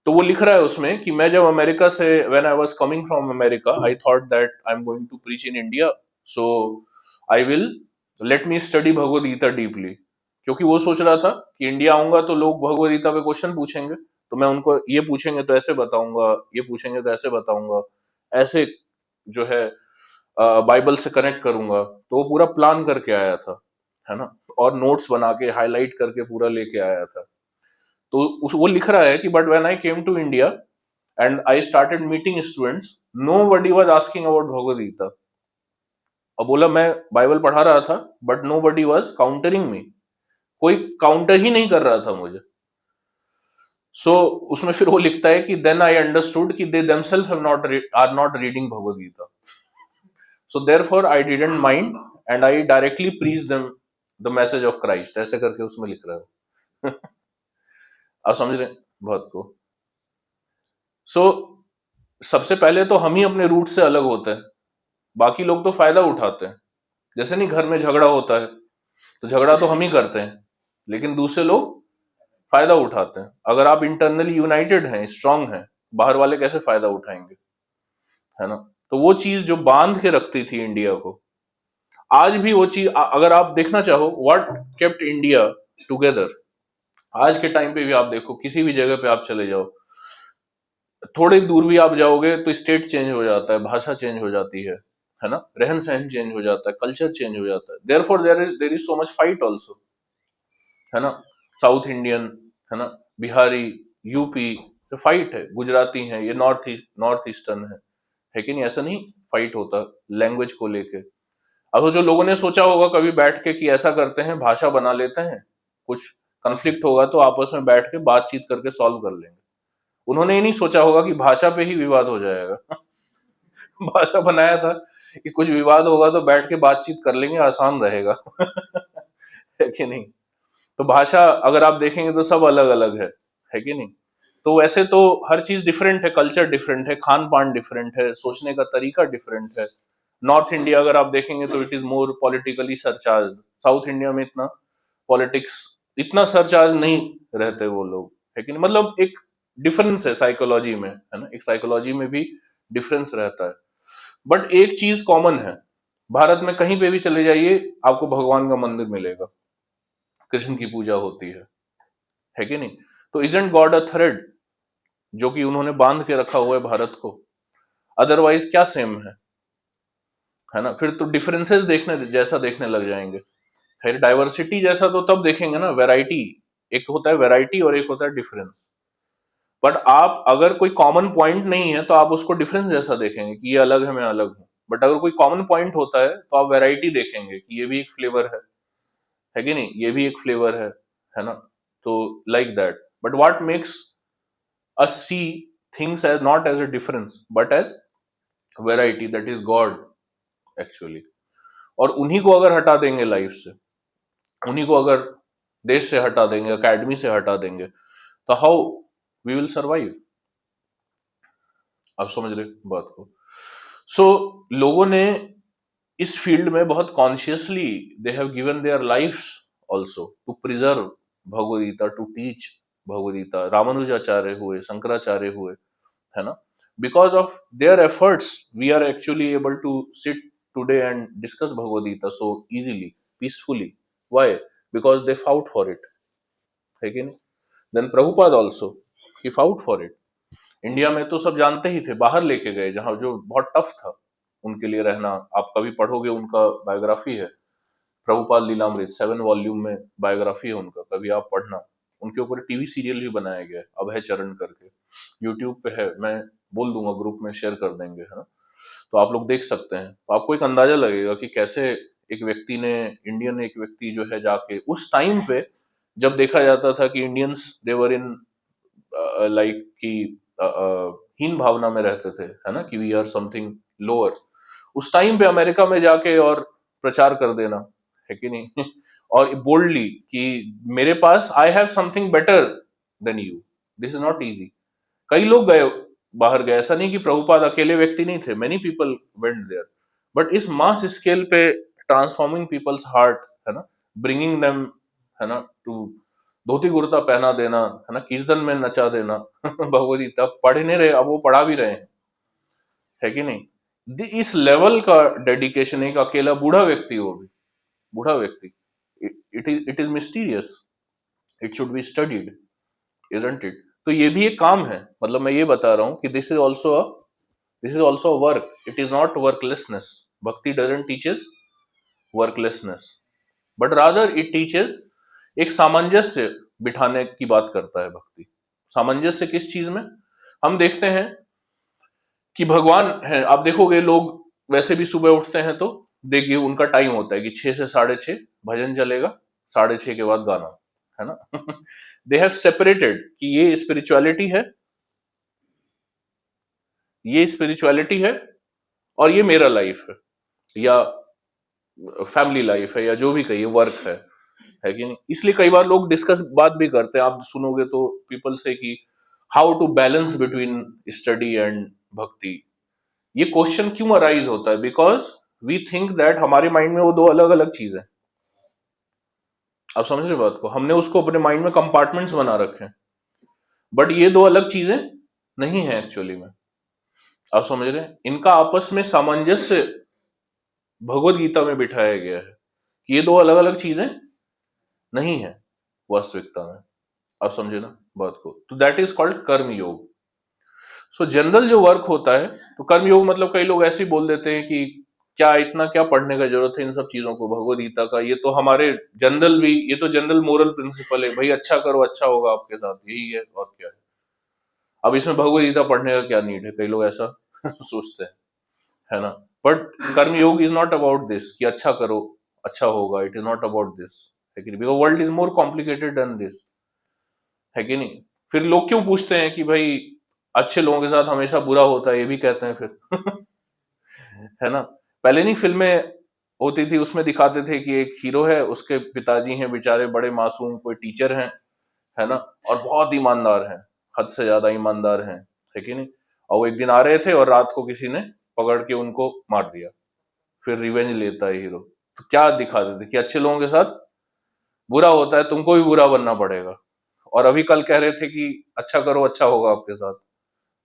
तो वो लिख रहा है उसमें कि मैं जब अमेरिका से, when I was coming from America, I thought that I am going to preach in India, so I will let me study Bhagavad Gita deeply. क्योंकि वो सोच रहा था कि इंडिया आऊंगा तो लोग भगवद गीता पे क्वेश्चन पूछेंगे, तो मैं उनको ये पूछेंगे तो ऐसे बताऊंगा, ये पूछेंगे तो ऐसे बताऊंगा, ऐसे जो है बाइबल से कनेक्ट करूंगा। तो वो पूरा प्लान करके आया था, है ना, और नोट्स बना के हाईलाइट करके पूरा लेके आया था। तो वो लिख रहा है कि but when I came to India and I started meeting students, nobody was asking about Bhagavad Gita. और बोला मैं बाइबल पढ़ा रहा था, but nobody was countering me, कोई काउंटर ही नहीं कर रहा था मुझे। उसमें फिर वो लिखता है कि देन आई अंडरस्टूड कि they themselves have not are not reading Bhagavad Gita, so therefore I didn't mind and I directly preach them the message of Christ, ऐसे करके उसमें लिख रहा है। आप समझ रहे हैं बात को? सबसे पहले तो हम ही अपने रूट से अलग होते हैं, बाकी लोग तो फायदा उठाते हैं। जैसे नहीं, घर में झगड़ा होता है तो झगड़ा तो हम ही करते हैं, लेकिन दूसरे लोग फायदा उठाते हैं। अगर आप इंटरनली यूनाइटेड हैं, स्ट्रांग हैं, बाहर वाले कैसे फायदा उठाएंगे, है ना? तो वो चीज जो बांध के रखती थी इंडिया को, आज भी वो चीज अगर आप देखना चाहो, व्हाट केप्ट इंडिया टुगेदर, आज के टाइम पे भी आप देखो, किसी भी जगह पे आप चले जाओ, थोड़ी दूर भी आप जाओगे तो स्टेट चेंज हो जाता है, भाषा चेंज हो जाती है ना, रहन सहन चेंज हो जाता है, कल्चर चेंज हो जाता है। Therefore there is so much fight also, है ना। साउथ इंडियन, है ना, बिहारी, यूपी, तो फाइट है, गुजराती है, ये नॉर्थ ईस्टर्न है कि नहीं? ऐसा नहीं फाइट होता लैंग्वेज को लेके। अब जो लोगों ने सोचा होगा कभी बैठ के कि ऐसा करते हैं, भाषा बना लेते हैं, कुछ कंफ्लिक्ट होगा तो आपस में बैठ के बातचीत करके सॉल्व कर लेंगे। उन्होंने ये नहीं सोचा होगा कि भाषा पे ही विवाद हो जाएगा। भाषा बनाया था कि कुछ विवाद होगा तो बैठ के बातचीत कर लेंगे, आसान रहेगा। है कि नहीं? तो भाषा अगर आप देखेंगे तो सब अलग अलग है कि नहीं? तो वैसे तो हर चीज डिफरेंट है, कल्चर डिफरेंट है, खान पान डिफरेंट है, सोचने का तरीका डिफरेंट है। नॉर्थ इंडिया अगर आप देखेंगे तो it is more politically surcharge, south India में इतना पॉलिटिक्स, इतना सरचार्ज नहीं रहते वो लोग, है कि नहीं? मतलब एक डिफरेंस है साइकोलॉजी में, है ना, एक साइकोलॉजी में भी डिफरेंस रहता है। बट एक चीज कॉमन है, भारत में कहीं पे भी चले जाइए आपको भगवान का मंदिर मिलेगा, कृष्ण की पूजा होती है कि नहीं? तो इजंट गॉड अ थ्रेड जो कि उन्होंने बांध के रखा हुआ है भारत को? अदरवाइज क्या सेम है ना? फिर तो डिफरेंसेस देखने जैसा देखने लग जाएंगे। फिर डाइवर्सिटी जैसा तो तब देखेंगे ना, वैरायटी, एक होता है वैरायटी और एक होता है डिफरेंस। बट आप अगर कोई कॉमन पॉइंट नहीं है तो आप उसको डिफरेंस जैसा देखेंगे कि ये अलग है, मैं अलग हूं। बट अगर कोई कॉमन पॉइंट होता है तो आप वैरायटी देखेंगे कि ये भी एक फ्लेवर है कि नहीं, ये भी एक फ्लेवर है ना? तो like that. But what makes us see things as not as a difference but as variety, that is God actually. और उन्हीं को अगर हटा देंगे लाइफ से, उन्हीं को अगर देश से हटा देंगे, अकेडमी से हटा देंगे, तो हाउ वी विल सर्वाइव? आप समझ रहे बात को? लोगों ने इस फील्ड में बहुत consciously they have given their lifes also to preserve Bhagavad Gita, to teach Bhagavad Gita. Ramanujacharya हुए, शंकराचार्य हुए, है ना? Because of their efforts we are actually able to sit today and discuss Bhagavad Gita so easily, peacefully. Why? Because they fought for it, है कि नहीं? Then Prabhupada also, he fought for it. India में तो सब जानते ही थे, बाहर लेके गए जहां जो बहुत टफ था उनके लिए रहना। आप कभी पढ़ोगे, उनका बायोग्राफी है, प्रभुपाद लीलामृत, 7 वॉल्यूम में बायोग्राफी है उनका, कभी आप पढ़ना। उनके ऊपर टीवी सीरियल भी बनाया गया है, अभय चरण करके, यूट्यूब पे है, मैं बोल दूंगा, ग्रुप में शेयर कर देंगे, है ना? तो आप लोग देख सकते हैं, तो आपको एक अंदाजा लगेगा कि कैसे एक व्यक्ति ने, इंडियन एक व्यक्ति जो है, जाके उस टाइम पे जब देखा जाता था कि इंडियंस देवर इन लाइक कि हीन भावना में रहते थे, है ना, कि वी आर समथिंग लोअर, उस टाइम पे अमेरिका में जाके और प्रचार कर देना, है कि नहीं? और बोल्डली कि मेरे पास I have something better than you, this is not easy. कई लोग गए, बाहर गए, ऐसा नहीं कि प्रभुपाद अकेले व्यक्ति नहीं थे, many people went there, but इस मास स्केल पे ट्रांसफॉर्मिंग पीपल्स हार्ट, है ना, ब्रिंगिंग देम, है ना, टू धोती कुर्ता पहना देना, है ना, कीर्तन में नचा देना भगवत गीता पढ़ नहीं रहे, अब वो पढ़ा भी रहे हैं, है कि नहीं? इस लेवल का डेडिकेशन एक अकेला बूढ़ा व्यक्ति हो भी, बूढ़ा व्यक्ति, it is mysterious, it should be studied, isn't it? तो ये भी एक काम है, मतलब मैं ये बता रहा हूं कि this is also work, it is not worklessness. Bhakti doesn't teaches worklessness, but rather it teaches एक सामंजस्य बिठाने की बात करता है भक्ति। सामंजस्य किस चीज में? हम देखते हैं कि भगवान है, आप देखोगे लोग वैसे भी सुबह उठते हैं तो देखिए उनका टाइम होता है कि 6 से 6:30 भजन चलेगा, 6:30 के बाद गाना, है ना? दे हैव सेपरेटेड कि ये स्पिरिचुअलिटी है, ये स्पिरिचुअलिटी है और ये मेरा लाइफ है, या फैमिली लाइफ है, या जो भी कहिए वर्क है कि नहीं? इसलिए कई बार लोग डिस्कस बात भी करते हैं, आप सुनोगे तो पीपल से कि how to balance between study and bhakti. ये क्वेश्चन क्यों अराइज होता है? बिकॉज वी थिंक दैट हमारे माइंड में वो दो अलग अलग चीजें, आप समझ रहे बात को? हमने उसको अपने माइंड में कंपार्टमेंट्स बना रखे हैं, बट ये दो अलग चीजें नहीं है एक्चुअली में, आप समझ रहे हैं? इनका आपस में सामंजस्य भगवत गीता में बिठाया गया है कि ये दो अलग अलग चीजें नहीं है वास्तविकता में, आप समझे ना बात को? तो दैट इज कॉल्ड कर्म योग। सो जनरल जो वर्क होता है, तो कर्म योग मतलब कई लोग ऐसे ही बोल देते हैं कि क्या इतना क्या पढ़ने का जरूरत है इन सब चीजों को, भगवत गीता का, ये तो हमारे जनरल भी, ये तो जनरल मोरल प्रिंसिपल है भाई, अच्छा करो अच्छा होगा आपके साथ, यही है और क्या है, अब इसमें भगवत गीता पढ़ने का क्या नीड है? कई लोग ऐसा सोचते हैं, है ना? बट कर्म योग इज नॉट अबाउट दिस कि अच्छा करो अच्छा होगा, it is not about this, है कि नहीं? Because world is more complicated then this, है कि नहीं? फिर लोग क्यों पूछते हैं कि भाई अच्छे लोगों के साथ हमेशा बुरा होता है, ये भी कहते हैं फिर है ना? पहले नहीं फिल्में होती थी, उसमें दिखाते थे कि एक हीरो है, उसके पिताजी हैं बेचारे बड़े मासूम, कोई टीचर हैं, है ना, और बहुत ईमानदार हैं, हद से ज्यादा ईमानदार हैं, है कि नहीं? और वो एक दिन आ रहे थे और रात को किसी ने पकड़ के उनको मार दिया, फिर रिवेंज लेता है हीरो। तो क्या दिखाते थे कि अच्छे लोगों के साथ बुरा होता है, तुमको भी बुरा बनना पड़ेगा, और अभी कल कह रहे थे कि अच्छा करो अच्छा होगा आपके साथ,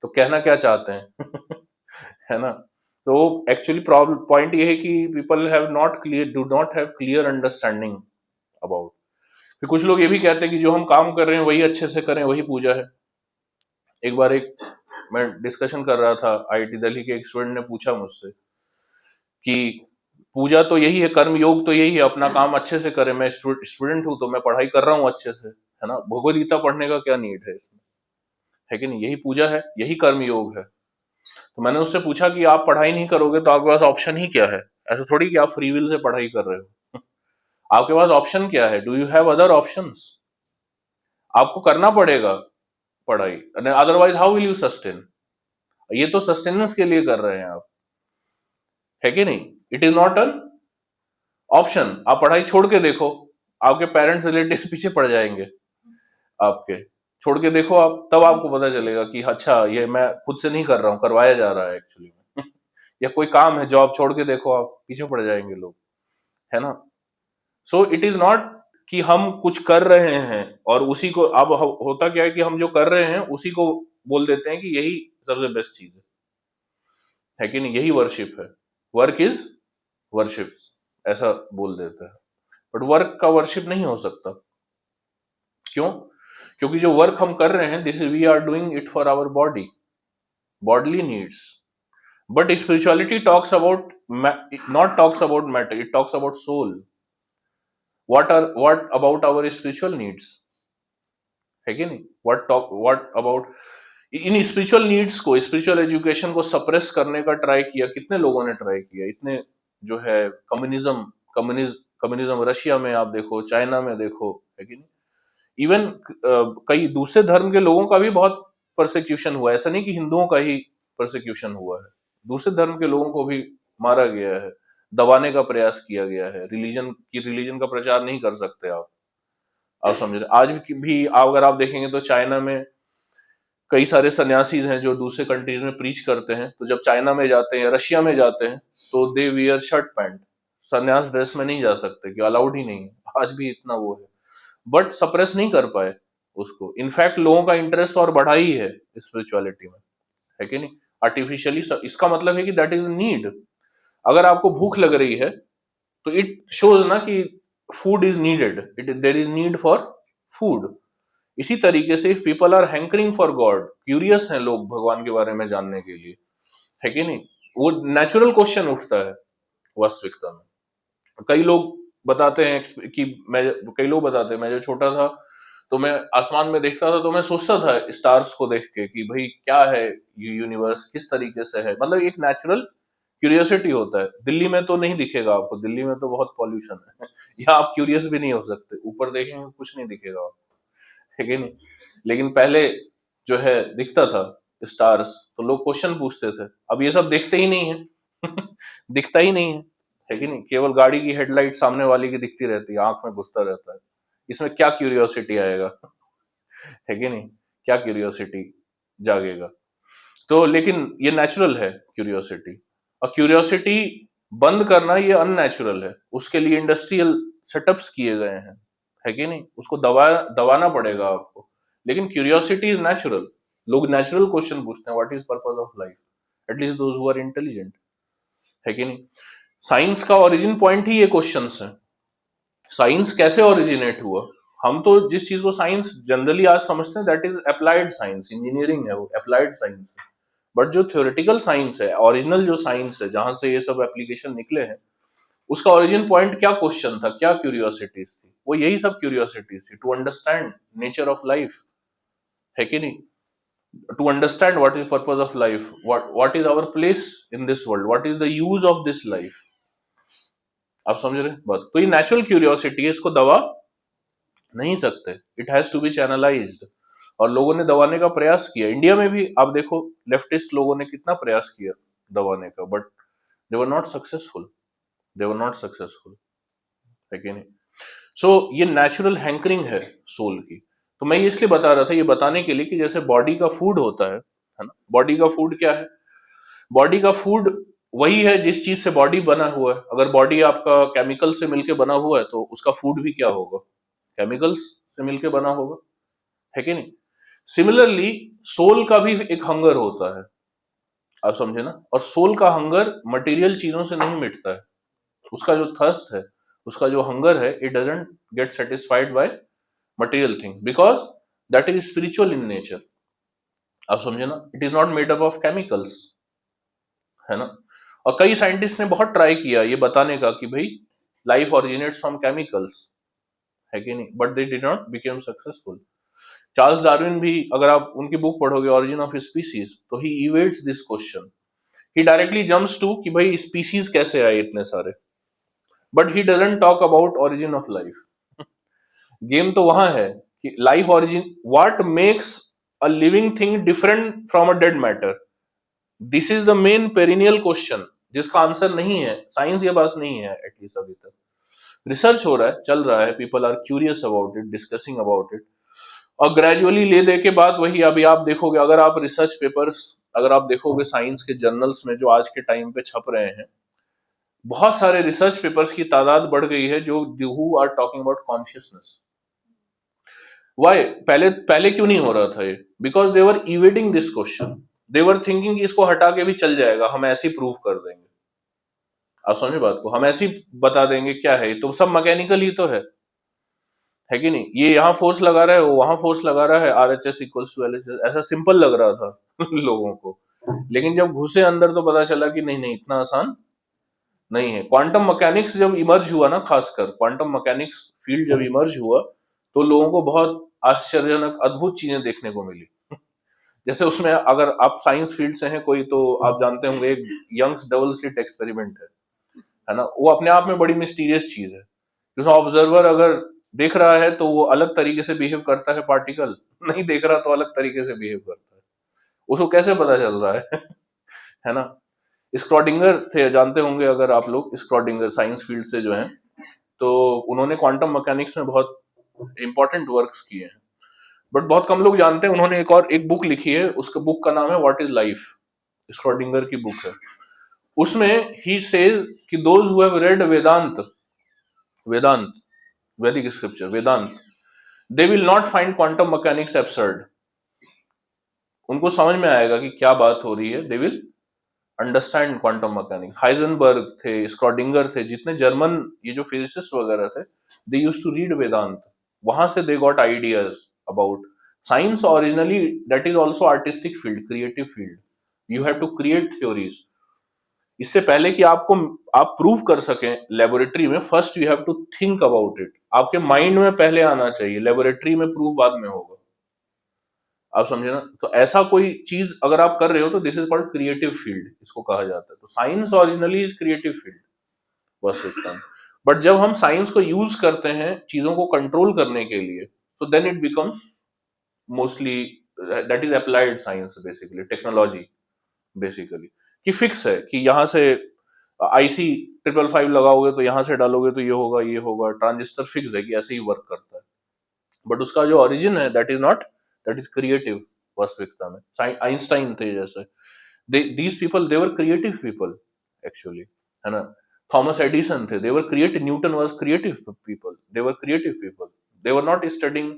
तो कहना क्या चाहते हैं है ना? तो एक्चुअली प्रॉब्लम पॉइंट ये है कि people have not clear, do not have clear understanding about. फिर कुछ लोग ये भी कहते हैं कि जो हम काम कर रहे हैं वही अच्छे से करें, वही पूजा है। एक बार मैं डिस्कशन कर रहा था, आईआईटी दिल्ली के एक स्टूडेंट ने पूछा मुझसे कि पूजा तो यही है, कर्म योग तो यही है, अपना काम अच्छे से करें, मैं स्टूडेंट हूं तो मैं पढ़ाई कर रहा हूँ अच्छे से, है ना, भगवद गीता पढ़ने का क्या नीड है इसमें, है कि नहीं? यही पूजा है, यही कर्म योग है। तो मैंने उससे पूछा कि आप पढ़ाई नहीं करोगे तो आपके पास ऑप्शन ही क्या है? ऐसा थोड़ी कि आप फ्री विल से पढ़ाई कर रहे हो आपके पास ऑप्शन क्या है? Do you have other options? आपको करना पड़ेगा पढ़ाई, otherwise how will you sustain? ये तो सस्टेनेंस के लिए कर रहे हैं आप, है कि नहीं? It is not an option. आप पढ़ाई छोड़ के देखो, आपके पेरेंट्स रिलेटिव पीछे पड़ जाएंगे आपके, छोड़ के देखो आप, तब आपको पता चलेगा कि अच्छा ये मैं खुद से नहीं कर रहा हूँ, करवाया जा रहा है एक्चुअली में या कोई काम है, जॉब छोड़ के देखो आप, पीछे पड़ जाएंगे लोग, है ना? सो इट इज नॉट कि हम कुछ कर रहे हैं और उसी को, अब होता क्या है कि हम जो कर रहे हैं उसी को बोल देते हैं कि यही सबसे बेस्ट चीज है कि नहीं? यही वर्शिप है, वर्क इज वर्शिप, ऐसा बोल देते हैं। बट वर्क का वर्शिप नहीं हो सकता, क्यों? क्योंकि जो वर्क हम कर रहे हैं, this we are doing it for our body, bodily needs. But spirituality talks about, not talks about matter, it talks about soul. what about our spiritual needs, है कि नहीं? what about in spiritual needs को, spiritual education को suppress करने का try किया, कितने लोगों ने ट्राई किया, इतने जो है कम्युनिज्म रशिया में आप देखो, चाइना में देखो, है कि नहीं? इवन कई दूसरे धर्म के लोगों का भी बहुत परसिक्यूशन हुआ, ऐसा नहीं कि हिंदुओं का ही परसिक्यूशन हुआ है, दूसरे धर्म के लोगों को भी मारा गया है, दबाने का प्रयास किया गया है। रिलीजन का प्रचार नहीं कर सकते आप समझ रहे। आज भी अगर आप देखेंगे तो चाइना में कई सारे सन्यासीज हैं जो दूसरे कंट्रीज में प्रीच करते हैं, तो जब चाइना में जाते हैं या रशिया में जाते हैं तो दे वियर शर्ट पैंट, सन्यास ड्रेस में नहीं जा सकते, कि अलाउड ही नहीं है। आज भी इतना वो है, बट सप्रेस नहीं कर पाए उसको। इनफैक्ट लोगों का इंटरेस्ट और बढ़ा ही है स्पिरिचुअलिटी में, है कि नहीं, आर्टिफिशियली। इसका मतलब है कि दैट इज नीड। अगर आपको भूख लग रही है तो इट शोज ना कि food is needed, there is need for food. इसी तरीके से people are hankering for God, curious हैं लोग भगवान के बारे में जानने के लिए, है कि नहीं, वो नेचुरल क्वेश्चन उठता है वास्तविकता में। कई लोग बताते हैं कि कई लोग बताते हैं मैं जब छोटा था तो मैं आसमान में देखता था तो मैं सोचता था स्टार्स को देख के कि भाई क्या है ये यूनिवर्स, किस तरीके से है, मतलब एक नेचुरल क्यूरियोसिटी होता है। दिल्ली में तो नहीं दिखेगा आपको, दिल्ली में तो बहुत पॉल्यूशन है यहाँ आप क्यूरियस भी नहीं हो सकते, ऊपर देखेंगे कुछ नहीं दिखेगा आपको, है कि नहीं। लेकिन पहले जो है दिखता था स्टार्स तो लोग क्वेश्चन पूछते थे, अब ये सब देखते ही नहीं है दिखता ही नहीं है कि नहीं, केवल गाड़ी की हेडलाइट सामने वाले की दिखती रहती है, आंख में घुसता रहता है। इसमें क्या क्यूरियोसिटी आएगा है कि नहीं, क्या क्यूरियोसिटी जागेगा। तो लेकिन ये नेचुरल है क्यूरियोसिटी, और क्यूरियोसिटी बंद करना ये अननेचुरल है। उसके लिए इंडस्ट्रियल सेटअप्स किए गए हैं, है कि नहीं, उसको दबाना पड़ेगा आपको। लेकिन क्यूरियोसिटी इज नेचुरल। लोग नेचुरल क्वेश्चन पूछते हैं, what is purpose of life, at least those who are intelligent, है कि नहीं। साइंस का ओरिजिन पॉइंट ही ये क्वेश्चंस है। साइंस कैसे ओरिजिनेट हुआ, हम तो जिस चीज को साइंस जनरली आज समझते हैं that is applied science, engineering है वो अप्लाइड साइंस है। बट जो थ्योरेटिकल साइंस है, ओरिजिनल जो साइंस है, जहां से ये सब एप्लीकेशन निकले हैं, उसका ओरिजिन पॉइंट क्या क्वेश्चन था, क्या क्यूरियोसिटीज थी, वो यही सब क्यूरियोसिटीज थी। To understand nature of life, है कि नहीं, to understand what is purpose of life, what is our place in this world, what is the use of this life. आप समझ रहे हैं बात। तो ये नेचुरल क्यूरियोसिटी है, इसको दबा नहीं सकते, it has to be channelized. और लोगों ने दबाने का प्रयास किया, इंडिया में भी आप देखो लेफ्टिस्ट लोगों ने कितना प्रयास किया दबाने का, but they were not successful, they were not successful, है कि नहीं। सो ये नेचुरल हैंकरिंग है सोल की। तो मैं ये इसलिए बता रहा था, ये बताने के लिए कि जैसे बॉडी का फूड होता है ना, बॉडी का फूड क्या है, बॉडी का फूड वही है जिस चीज से बॉडी बना हुआ है। अगर बॉडी आपका केमिकल से मिलके बना हुआ है तो उसका फूड भी क्या होगा, केमिकल्स से मिलके बना होगा, है कि नहीं। सिमिलरली सोल का भी एक हंगर होता है, आप समझे ना। और सोल का हंगर मटेरियल चीजों से नहीं मिटता है। उसका जो थर्स्ट है, उसका जो हंगर है, it doesn't get satisfied by material thing, because that is spiritual in nature. आप समझे ना, it is not made up of chemicals, है ना। और कई साइंटिस्ट ने बहुत ट्राई किया ये बताने का कि भाई लाइफ ओरिजिनेट्स फ्रॉम केमिकल्स, है कि नहीं, but they did not became successful. Charles Darwin भी, अगर आप उनकी बुक पढ़ोगे ओरिजिन ऑफ स्पीसीज, तो he evades this question, he directly jumps to कि भाई स्पीसीज कैसे आए इतने सारे, but he doesn't talk about origin of life. Game तो वहां है कि life origin, what makes a living thing different from a dead matter, this is the main perennial question, जिसका आंसर नहीं है, साइंस के पास नहीं है एटलीस्ट अभी तक। रिसर्च हो रहा है, चल रहा है, people are curious about it, discussing about it, और ग्रेजुअली ले दे के बाद वही अभी आप देखोगे, अगर आप रिसर्च पेपर्स अगर आप देखोगे साइंस के जर्नल्स में जो आज के टाइम पे छप रहे हैं, बहुत सारे रिसर्च पेपर्स की तादाद बढ़ गई है जो who are talking about consciousness. Why, पहले पहले क्यों नहीं हो रहा था ये, because they were evading this question, they were thinking कि इसको हटा के भी चल जाएगा, हम ऐसे ही प्रूव कर देंगे। आप समझे बात को, हम ऐसे ही बता देंगे क्या है, तो सब मैकेनिकल ही तो है कि नहीं। ये यहाँ फोर्स लगा रहा है, वो वहां फोर्स लगा रहा है, RHS इक्वल्स टू LHS, ऐसा सिंपल लग रहा था लोगों को। लेकिन जब घुसे अंदर तो पता चला कि नहीं नहीं, इतना आसान नहीं है। क्वांटम मैकेनिक्स जब इमर्ज हुआ ना, खासकर क्वांटम मैकेनिक्स फील्ड जब इमर्ज हुआ, तो लोगों को बहुत आश्चर्यजनक अद्भुत चीजें देखने को मिली। जैसे उसमें अगर आप साइंस फील्ड से हैं कोई, तो आप जानते होंगे एक यंग्स डबल स्लिट एक्सपेरिमेंट है ना, वो अपने आप में बड़ी मिस्टीरियस चीज है। उसमें ऑब्जर्वर अगर देख रहा है तो वो अलग तरीके से बिहेव करता है, पार्टिकल नहीं देख रहा तो अलग तरीके से बिहेव करता है, उसको कैसे पता चल रहा है है ना। स्क्रॉडिंगर थे, जानते होंगे अगर आप लोग, स्क्रॉडिंगर साइंस फील्ड से जो हैं, तो उन्होंने क्वांटम मैकेनिक्स में बहुत इंपॉर्टेंट वर्क्स किए हैं, बट बहुत कम लोग जानते हैं। उन्होंने एक बुक लिखी है, उसका बुक का नाम है व्हाट इज लाइफ, स्क्रॉडिंगर की बुक है। उसमें ही सेज कि those who have read Vedanta, Vedanta Vedic scripture, Vedanta, they will not find quantum mechanics absurd. उनको समझ में आएगा कि क्या बात हो रही है, they will understand quantum mechanics. Heisenberg थे, स्क्रॉडिंगर थे, जितने जर्मन ये जो फिजिसिस्ट वगैरह थे, they used to read Vedanta, वहां से they got ideas about science. Originally that is also artistic field, creative field, you have to create theories. इससे पहले कि आप प्रूव कर सकें लेबोरेटरी में, first you have to think about it. आपके माइंड में पहले आना चाहिए, लेबोरेटरी में प्रूव बाद में होगा। आप समझे ना? तो ऐसा कोई चीज अगर आप कर रहे हो तो this is called creative field, इसको कहा जाता है। तो science originally is creative field, बस इतना। बट जब हम साइंस को यूज करते हैं चीजों को कंट्रोल करने के लिए, तो then it becomes mostly that is applied science, basically technology, basically कि फिक्स है कि यहां से IC 555 लगाओगे तो यहां से डालोगे तो ये होगा, ये होगा। ट्रांजिस्टर फिक्स है कि ऐसे ही वर्क करता है, बट उसका जो ओरिजिन है that is not, that is creative वास्तविकता में। आइंस्टाइन थे जैसे, these people they were creative people actually, है ना? थॉमस एडिसन थे, they were creative. Newton was creative people, they were creative people, they were not studying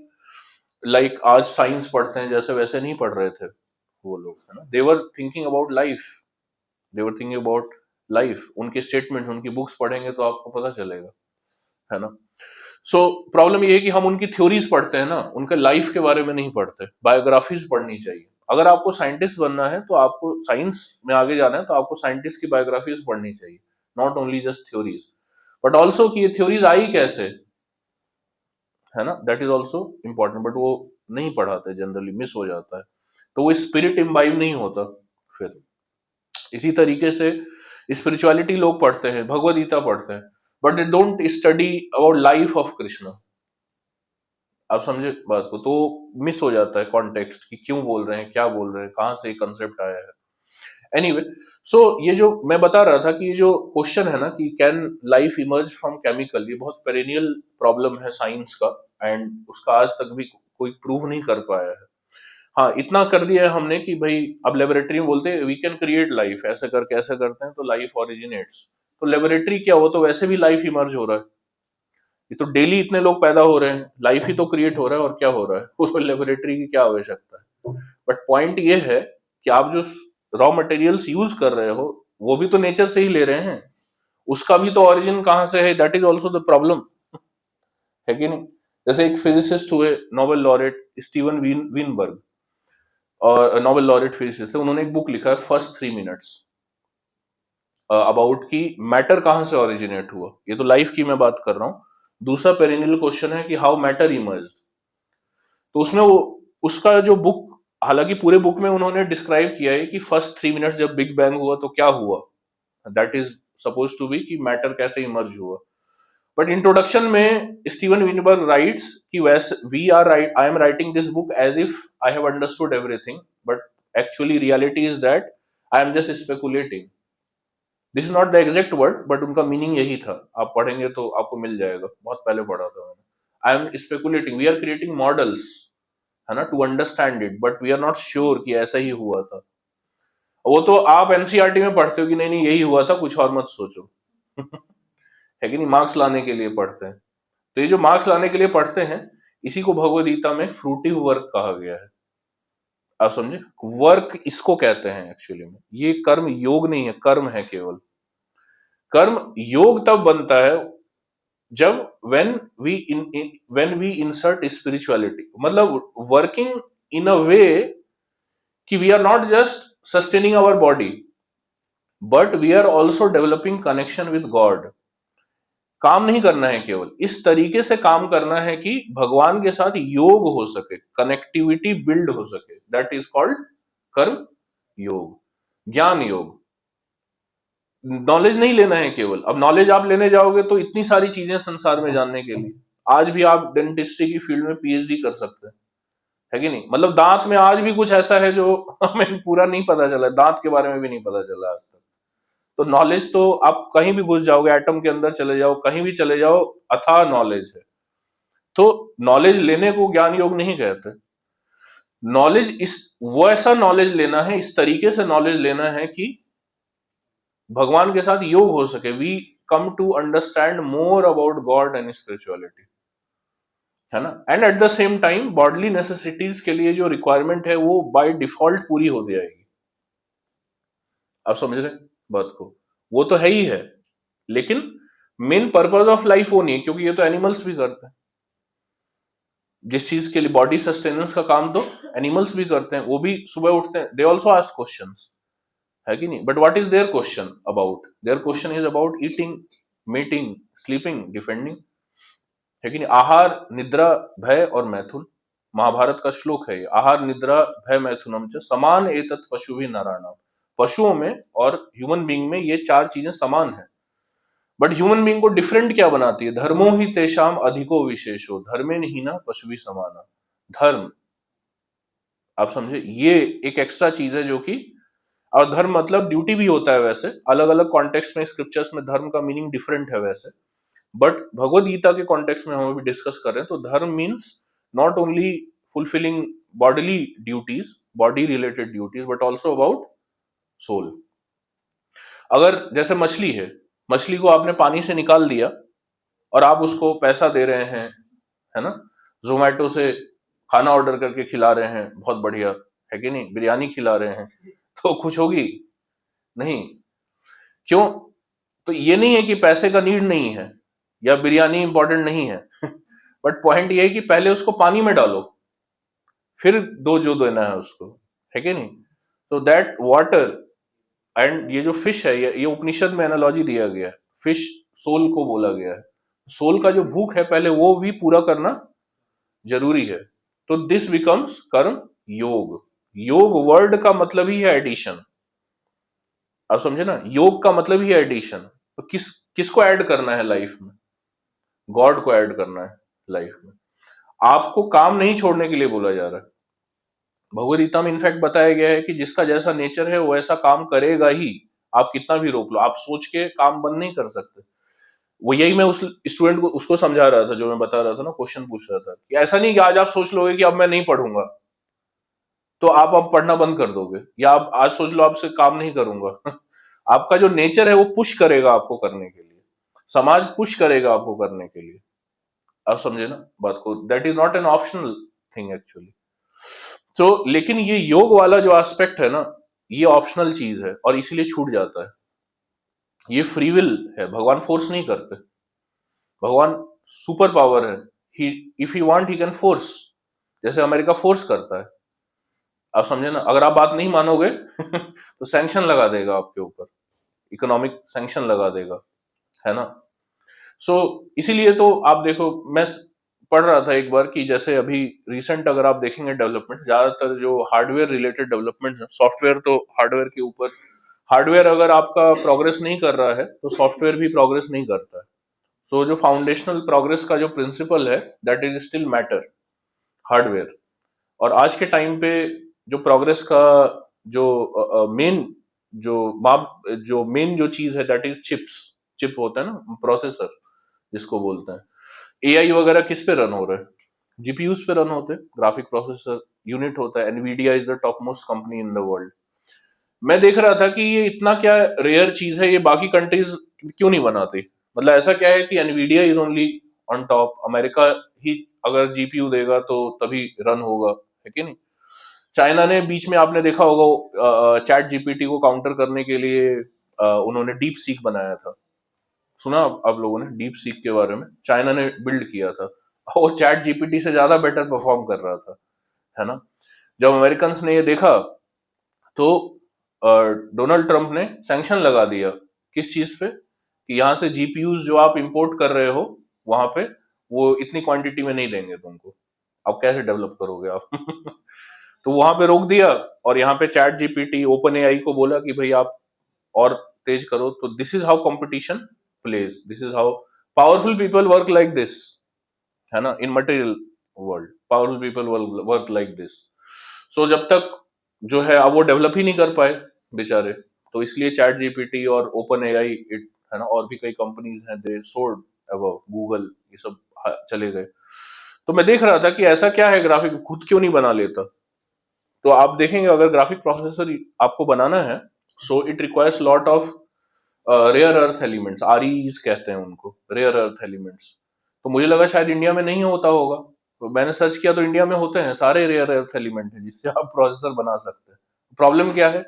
like आज science पढ़ते हैं जैसे, वैसे नहीं पढ़ रहे थे वो लोग, है ना? They were thinking about life, they were thinking about life. उनके स्टेटमेंट, उनकी बुक्स पढ़ेंगे तो आपको पता चलेगा, है ना? सो प्रॉब्लम ये है कि हम उनकी थ्योरीज पढ़ते हैं ना, उनके लाइफ के बारे में नहीं पढ़ते। बायोग्राफीज पढ़नी चाहिए। अगर आपको साइंटिस्ट बनना है तो आपको साइंस में आगे जाना है तो आपको साइंटिस्ट की बायोग्राफीज पढ़नी चाहिए, not only just theories. But also कि ये थ्योरीज आई कैसे, है ना, that is also important. But वो नहीं पढ़ाते, जनरली मिस हो जाता है, तो वो स्पिरिट इम्बाइव नहीं होता फिर। इसी तरीके से स्पिरिचुअलिटी लोग पढ़ते हैं, भगवद गीता पढ़ते हैं, but they don't study about life of Krishna. आप समझे बात को? तो मिस हो जाता है कॉन्टेक्स्ट कि क्यों बोल रहे हैं, क्या बोल रहे हैं, कहां से कंसेप्ट आया है। एनीवे, सो ये जो मैं बता रहा था कि ये जो क्वेश्चन है ना कि can life emerge from chemical, ये बहुत पेरेनियल प्रॉब्लम है साइंस का, एंड उसका आज तक भी कोई प्रूव नहीं कर पाया है। हाँ, इतना कर दिया है हमने कि भाई अब लेबोरेटरी में बोलते हैं वी कैन क्रिएट लाइफ, ऐसे करके ऐसे करते हैं तो लाइफ ओरिजिनेट्स। तो लेबोरेटरी क्या हो, तो वैसे भी लाइफ इमर्ज हो रहा है। ये तो डेली इतने लोग पैदा हो रहे हैं, लाइफ ही तो क्रिएट हो रहा है, और क्या हो रहा है, उसमें लेबोरेटरी की क्या आवश्यकता है? बट पॉइंट ये है कि आप जो रॉ मटेरियल्स यूज कर रहे हो वो भी तो नेचर से ही ले रहे हैं, उसका भी तो ओरिजिन कहां से है, that is also the problem, है कि नहीं? जैसे एक फिजिसिस्ट हुए नोबेल लॉरेट स्टीवन विनबर्ग, और नोबेल लॉरेट फिजिसिस्ट थे, उन्होंने एक बुक लिखा है फर्स्ट 3 मिनट्स अबाउट कि मैटर कहां से ओरिजिनेट हुआ। ये तो लाइफ की मैं बात कर रहा हूं। दूसरा पेरेनियल क्वेश्चन है कि हाउ मैटर इमर्ज। तो उसमें वो उसका जो बुक, हालांकि पूरे बुक में उन्होंने डिस्क्राइब किया है कि फर्स्ट 3 मिनट्स जब बिग बैंग हुआ तो क्या हुआ, that is suppose to be कि मैटर कैसे इमर्ज हुआ। बट इंट्रोडक्शन में स्टीवन विनबर्ग राइट्स कि वैसे we are right, I am writing this book as if I have understood everything, but actually reality is that I am just speculating. This is not the exact word, but उनका meaning यही था। आप पढ़ेंगे तो आपको मिल जाएगा, बहुत पहले पढ़ा था मैंने। I am speculating, we are creating models, है ना, to understand it, but we are not sure कि ऐसा ही हुआ था। वो तो आप एनसीईआरटी में पढ़ते हो कि नहीं नहीं यही हुआ था, कुछ और मत सोचो। है कि नहीं? मार्क्स लाने के लिए पढ़ते हैं। तो ये जो मार्क्स लाने के लिए पढ़ते हैं, इसी को भगवद गीता में फ्रूटिव वर्क कहा गया है। आप समझे? वर्क इसको कहते हैं एक्चुअली में। ये कर्म योग नहीं है, कर्म है केवल। कर्म योग तब बनता है जब when we insert spirituality, मतलब वर्किंग इन अ वे कि we are not just sustaining our body, but we are also developing connection with God. काम नहीं करना है केवल, इस तरीके से काम करना है कि भगवान के साथ योग हो सके, कनेक्टिविटी बिल्ड हो सके, दैट इज कॉल्ड कर्म योग, ज्ञान योग। नॉलेज नहीं लेना है केवल। अब नॉलेज आप लेने जाओगे तो इतनी सारी चीजें संसार में जानने के लिए, आज भी आप डेंटिस्ट्री की फील्ड में PhD कर सकते हैं, है कि नहीं? मतलब दांत में आज भी कुछ ऐसा है जो हमें पूरा नहीं पता चला, दांत के बारे में भी नहीं पता चला आज तक। तो नॉलेज तो आप कहीं भी घुस जाओगे, एटम के अंदर चले जाओ, कहीं भी चले जाओ, अथाह नॉलेज है। तो नॉलेज लेने को ज्ञान योग नहीं कहते। नॉलेज इस वो ऐसा नॉलेज लेना है, इस तरीके से नॉलेज लेना है कि भगवान के साथ योग हो सके। We come to understand more about God and spirituality, है ना। And at the same time bodily necessities के लिए जो रिक्वायरमेंट है वो बाय डिफॉल्ट पूरी हो जाएगी। आप समझ रहे बात को? वो तो है ही है, लेकिन मेन पर्पस ऑफ लाइफ वो नहीं है, क्योंकि ये तो एनिमल्स भी करते हैं। जिस चीज के लिए बॉडी सस्टेनेंस का काम तो एनिमल्स भी करते हैं, वो भी सुबह उठते हैं, दे ऑल्सो आस्क क्वेश्चंस, है कि नहीं? But what is their question about? Their question is about eating, mating, sleeping, defending, है कि नहीं? आहार, निद्रा, भय और मैथुन, महाभारत का श्लोक है ये। आहार, निद्रा, भय, मैथुनम च समान एतत् पशु भी नारायणम। पशुओं में और ह्यूमन बीइंग में ये चार चीजें समान है। बट ह्यूमन बीइंग को डिफरेंट क्या बनाती है? धर्मो ही तेषाम अधिको विशेषो धर्मेन हीना पशु भी समाना। धर्म, आप समझे, ये एक एक्स्ट्रा चीज है जो कि, और धर्म मतलब ड्यूटी भी होता है। वैसे अलग अलग कॉन्टेक्स्ट में स्क्रिप्चर्स में धर्म का मीनिंग डिफरेंट है वैसे, बट भगवद गीता के कॉन्टेक्स्ट में हम अभी डिस्कस कर रहे हैं। तो dharma means not only fulfilling bodily duties, body related duties, but also about soul. अगर जैसे मछली है, मछली को आपने पानी से निकाल दिया और आप उसको पैसा दे रहे हैं, है ना, जोमेटो से खाना ऑर्डर करके खिला रहे हैं, बहुत बढ़िया, है कि नहीं? बिरयानी खिला रहे हैं, तो खुश होगी? नहीं। क्यों? तो ये नहीं है कि पैसे का नीड नहीं है या बिरयानी इंपॉर्टेंट नहीं है बट पॉइंट ये है कि पहले उसको पानी में डालो, फिर दो जो देना है उसको, है कि नहीं? तो दैट वाटर एंड ये जो फिश है, ये उपनिषद में एनालॉजी दिया गया है, फिश सोल को बोला गया है। सोल का जो भूख है पहले वो भी पूरा करना जरूरी है। तो दिस बिकम्स कर्म योग। योग वर्ड का मतलब ही है एडिशन, आप समझे ना? योग का मतलब ही है एडिशन। तो किसको ऐड करना है लाइफ में? गॉड को ऐड करना है लाइफ में। आपको काम नहीं छोड़ने के लिए बोला जा रहा है। भगवद गीता में इनफैक्ट बताया गया है कि जिसका जैसा नेचर है वो ऐसा काम करेगा ही। आप कितना भी रोक लो, आप सोच के काम बंद नहीं कर सकते। वो यही मैं उस स्टूडेंट को उसको समझा रहा था, जो मैं बता रहा था ना, क्वेश्चन पूछ रहा था कि ऐसा नहीं कि आज आप सोच लोगे कि अब मैं नहीं पढ़ूंगा तो आप अब पढ़ना बंद कर दोगे, या आप आज सोच लो आपसे काम नहीं करूंगा आपका जो नेचर है वो पुश करेगा आपको करने के लिए, समाज पुश करेगा आपको करने के लिए। आप समझे ना बात को? That is not an optional thing actually. तो लेकिन ये योग वाला जो एस्पेक्ट है ना, ये ऑप्शनल चीज है और इसीलिए छूट जाता है। ये फ्री विल है, भगवान फोर्स नहीं करते। भगवान सुपर पावर है, he if he want he can force, जैसे अमेरिका फोर्स करता है। आप समझे ना? अगर आप बात नहीं मानोगे तो सैंक्शन लगा देगा आपके ऊपर, इकोनॉमिक सैंक्शन लगा देगा, है ना। सो इसीलिए तो आप देखो, मैं पढ़ रहा था एक बार कि जैसे अभी रिसेंट अगर आप देखेंगे डेवलपमेंट, ज्यादातर जो हार्डवेयर रिलेटेड डेवलपमेंट है, सॉफ्टवेयर तो हार्डवेयर के ऊपर, हार्डवेयर अगर आपका प्रोग्रेस नहीं कर रहा है तो सॉफ्टवेयर भी प्रोग्रेस नहीं करता है। सो जो फाउंडेशनल प्रोग्रेस का जो प्रिंसिपल है that is still matter, hardware. और आज के टाइम पे जो प्रोग्रेस का जो मेन जो माप, जो मेन जो चीज है दैट इज चिप्स। चिप होता है ना, प्रोसेसर जिसको बोलते हैं। एआई वगैरह किस पे रन हो रहा है? जीपीयूज पे रन होते हैं, ग्राफिक प्रोसेसर यूनिट होता है। Nvidia is the top most company in the world. मैं देख रहा था कि ये इतना क्या रेयर चीज है, ये बाकी कंट्रीज क्यों नहीं बनाती? मतलब ऐसा क्या है कि Nvidia is only on top, America ही अगर जीपीयू देगा तो तभी रन होगा, है कि नहीं? चाइना ने बीच में आपने देखा होगा चैट जीपीटी को काउंटर करने के लिए उन्होंने डीप सीक बनाया था। सुना आप लोगों ने डीप सीक के बारे में? चाइना ने बिल्ड किया था, वो चैट जीपीटी से ज्यादा बेटर परफॉर्म कर रहा था, है ना। जब अमेरिकन ने ये देखा तो डोनाल्ड ट्रंप ने सैंक्शन लगा दिया। किस चीज पे? कि यहाँ से जीपीयूज जो आप इंपोर्ट कर रहे हो वहां पे वो इतनी क्वांटिटी में नहीं देंगे तुमको, अब कैसे डेवलप करोगे आप तो वहां पे रोक दिया। और यहाँ पे चैट जीपीटी, ओपन एआई को बोला कि भाई आप और तेज करो। तो this is how competition plays, this is how powerful people work like this, है ना। In material world powerful people work like this. So जब तक जो है अब वो डेवलप ही नहीं कर पाए बेचारे, तो इसलिए चैट जीपीटी और ओपन एआई है ना, और भी कई कंपनीज हैं, दे सोल्ड अबव गूगल, ये सब चले गए। तो मैं देख रहा था कि ऐसा क्या है, ग्राफिक खुद क्यों नहीं बना लेता। तो आप देखेंगे अगर ग्राफिक प्रोसेसर आपको बनाना है, so it requires lot of rare earth elements, REEs कहते हैं उनको, रेयर अर्थ एलिमेंट्स। तो मुझे लगा शायद इंडिया में नहीं होता होगा, तो मैंने सर्च किया तो इंडिया में होते हैं, सारे रेयर अर्थ एलिमेंट हैं जिससे आप प्रोसेसर बना सकते हैं। प्रॉब्लम क्या है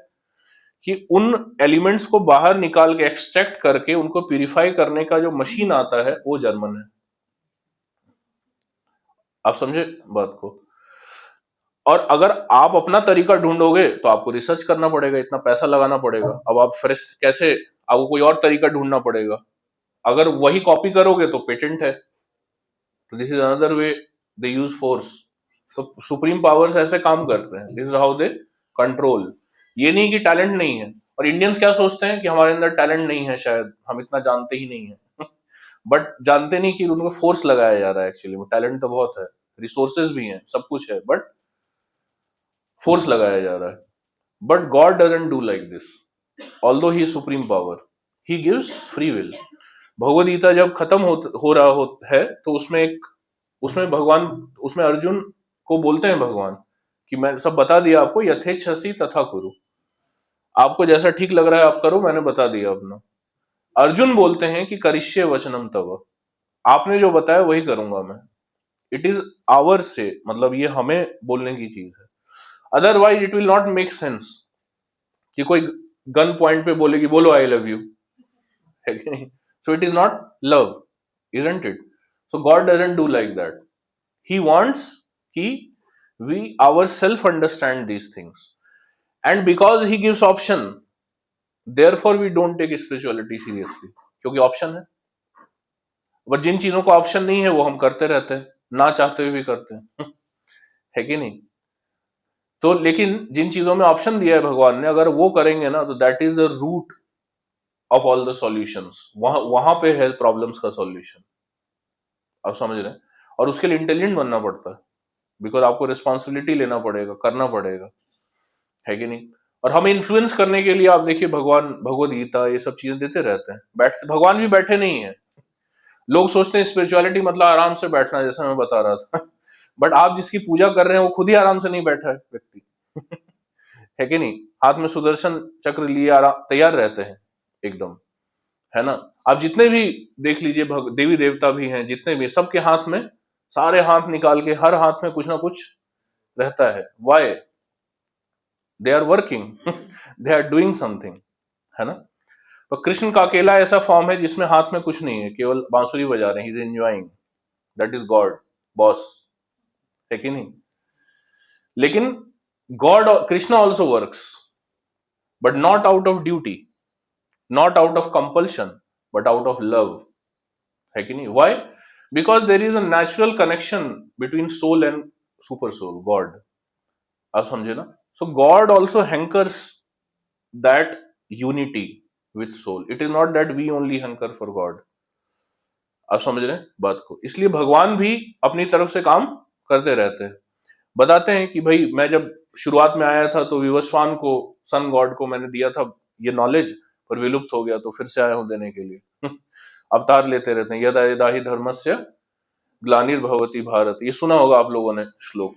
कि उन एलिमेंट्स को बाहर निकाल के एक्सट्रैक्ट करके उनको प्यूरिफाई करने का जो मशीन आता है वो जर्मन है। आप समझे बात को। और अगर आप अपना तरीका ढूंढोगे तो आपको रिसर्च करना पड़ेगा, इतना पैसा लगाना पड़ेगा। अब आप फ्रेश कैसे, आपको कोई और तरीका ढूंढना पड़ेगा। अगर वही कॉपी करोगे तो पेटेंट है। तो this is another way they use force. तो सुप्रीम पावर्स ऐसे काम करते हैं, this is how they control. ये नहीं कि टैलेंट नहीं है, और इंडियंस क्या सोचते हैं कि हमारे अंदर टैलेंट नहीं है, शायद हम इतना जानते ही नहीं है। बट जानते नहीं कि उनको फोर्स लगाया जा रहा है, एक्चुअली वो टैलेंट तो बहुत है, रिसोर्सेज भी हैं, सब कुछ है, बट फोर्स लगाया जा रहा है। But God doesn't do like this, although he supreme power, he gives free will. Bhagavad Gita जब खत्म हो रहा है तो उसमें भगवान, उसमें अर्जुन को बोलते हैं भगवान कि मैं सब बता दिया आपको, यथेच्छसि तथा कुरु, आपको जैसा ठीक लग रहा है आप करो, मैंने बता दिया अपना। अर्जुन बोलते हैं कि करिष्ये वचनम तव, आपने जो बताया वही करूंगा मैं। इट इज आवर्स से, मतलब ये हमें बोलने की चीज है, otherwise it will not make sense कि कोई गन पॉइंट पे बोले कि बोलो आई लव यू, है कि नहीं। So it is not love, isn't it. So God doesn't do like that, he wants कि we ourselves understand these things, and because he gives option, therefore we don't take spirituality seriously, क्योंकि option है। But जिन चीजों का option नहीं है वो हम करते रहते हैं, ना चाहते हुए भी करते हैं। है कि नहीं। तो लेकिन जिन चीजों में ऑप्शन दिया है भगवान ने, अगर वो करेंगे ना तो that is the root of all the solutions, वहां पे है प्रॉब्लम्स का सॉल्यूशन। आप समझ रहे हैं। और उसके लिए इंटेलिजेंट बनना पड़ता है, बिकॉज आपको रिस्पॉन्सिबिलिटी लेना पड़ेगा, करना पड़ेगा, है कि नहीं। और हमें इन्फ्लुएंस करने के लिए आप देखिए भगवान भगवद गीता ये सब चीजें देते रहते हैं। भगवान भी बैठे नहीं है। लोग सोचते हैं स्पिरिचुअलिटी मतलब आराम से बैठना, जैसा मैं बता रहा था। बट आप जिसकी पूजा कर रहे हैं वो खुद ही आराम से नहीं बैठा है व्यक्ति। है कि नहीं। हाथ में सुदर्शन चक्र लिए तैयार रहते हैं एकदम, है ना। आप जितने भी देख लीजिए देवी देवता भी हैं, जितने भी, सबके हाथ में, सारे हाथ निकाल के हर हाथ में कुछ ना कुछ रहता है। Why? They are working, they are doing something, है ना। तो कृष्ण का अकेला ऐसा फॉर्म है जिसमें हाथ में कुछ नहीं है, केवल बांसुरी बजा रहे हैं, he is enjoying, that is God, boss, है कि नहीं। लेकिन God, Krishna also works, but not out of duty, not out of compulsion, but out of love, है कि नहीं। Why? Because there is a natural connection between soul and super soul, God. आप समझे ना। So God also hankers that unity with soul, it is not that we only hanker for God. आप समझ रहे हैं बात को। इसलिए भगवान भी अपनी तरफ से काम करते रहते हैं, बताते हैं कि भाई मैं जब शुरुआत में आया था तो विवस्वान को, सन गॉड को मैंने दिया था ये नॉलेज, पर विलुप्त हो गया, तो फिर से आया हूं देने के लिए। अवतार लेते रहते हैं। यदा यदा ही धर्मस्य ग्लानिर्भवति भारत, ये सुना होगा आप लोगों ने श्लोक,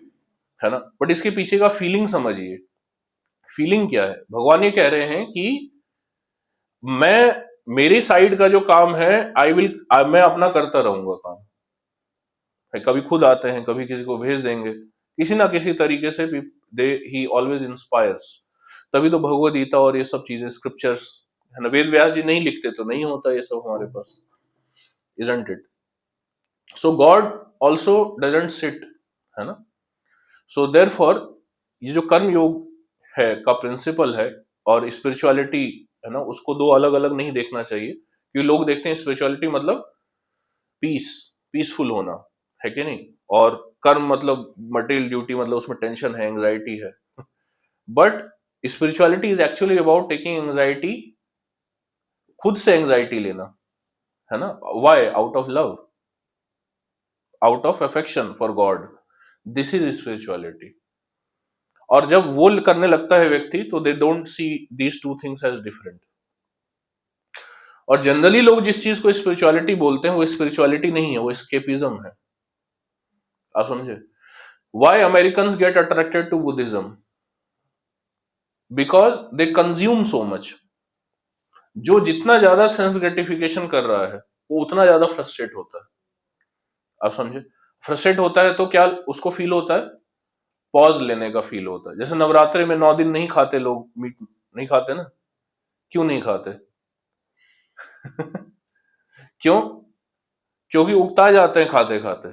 है ना। बट इसके पीछे का फीलिंग समझिए। फीलिंग क्या है। भगवान ये कह रहे हैं कि मैं, मेरी साइड का जो काम है, मैं अपना करता रहूंगा काम। कभी खुद आते हैं, कभी किसी को भेज देंगे, किसी ना किसी तरीके से भी दे ही ऑलवेज इंस्पायर्स। तभी तो भगवद गीता और ये सब चीजें, स्क्रिप्चर्स, है ना। वेद व्यास जी नहीं लिखते तो नहीं होता ये सब हमारे पास, isn't it. So God also doesn't sit, है ना। सो देयरफॉर ये जो कर्म योग है का प्रिंसिपल है, और स्पिरिचुअलिटी, है ना, उसको दो अलग अलग नहीं देखना चाहिए। क्योंकि लोग देखते हैं स्पिरिचुअलिटी मतलब पीस, पीसफुल होना, है कि नहीं। और कर्म मतलब मटेरियल ड्यूटी, मतलब उसमें टेंशन है, एंग्जाइटी है। But spirituality is actually about taking anxiety, खुद से एंग्जाइटी लेना, है ना। Why? Out of love, out of affection for God, this is spirituality. और जब वो करने लगता है व्यक्ति, तो they don't see these two things as different. और जनरली लोग जिस चीज को स्पिरिचुअलिटी बोलते हैं वो स्पिरिचुअलिटी नहीं है, वो एस्केपिज्म है। आप समझे? Why Americans get attracted to Buddhism? Because they consume so much. जो जितना ज्यादा सेंस ग्रेटिफिकेशन कर रहा है वो उतना ज्यादा फ्रस्ट्रेट होता है। आप समझे? फ्रस्ट्रेट होता है तो क्या उसको फील होता है? पॉज लेने का फील होता है। जैसे नवरात्रि में 9 दिन नहीं खाते लोग, मीट नहीं खाते ना। क्यों नहीं खाते? क्यों? क्योंकि उगता जाते हैं खाते खाते।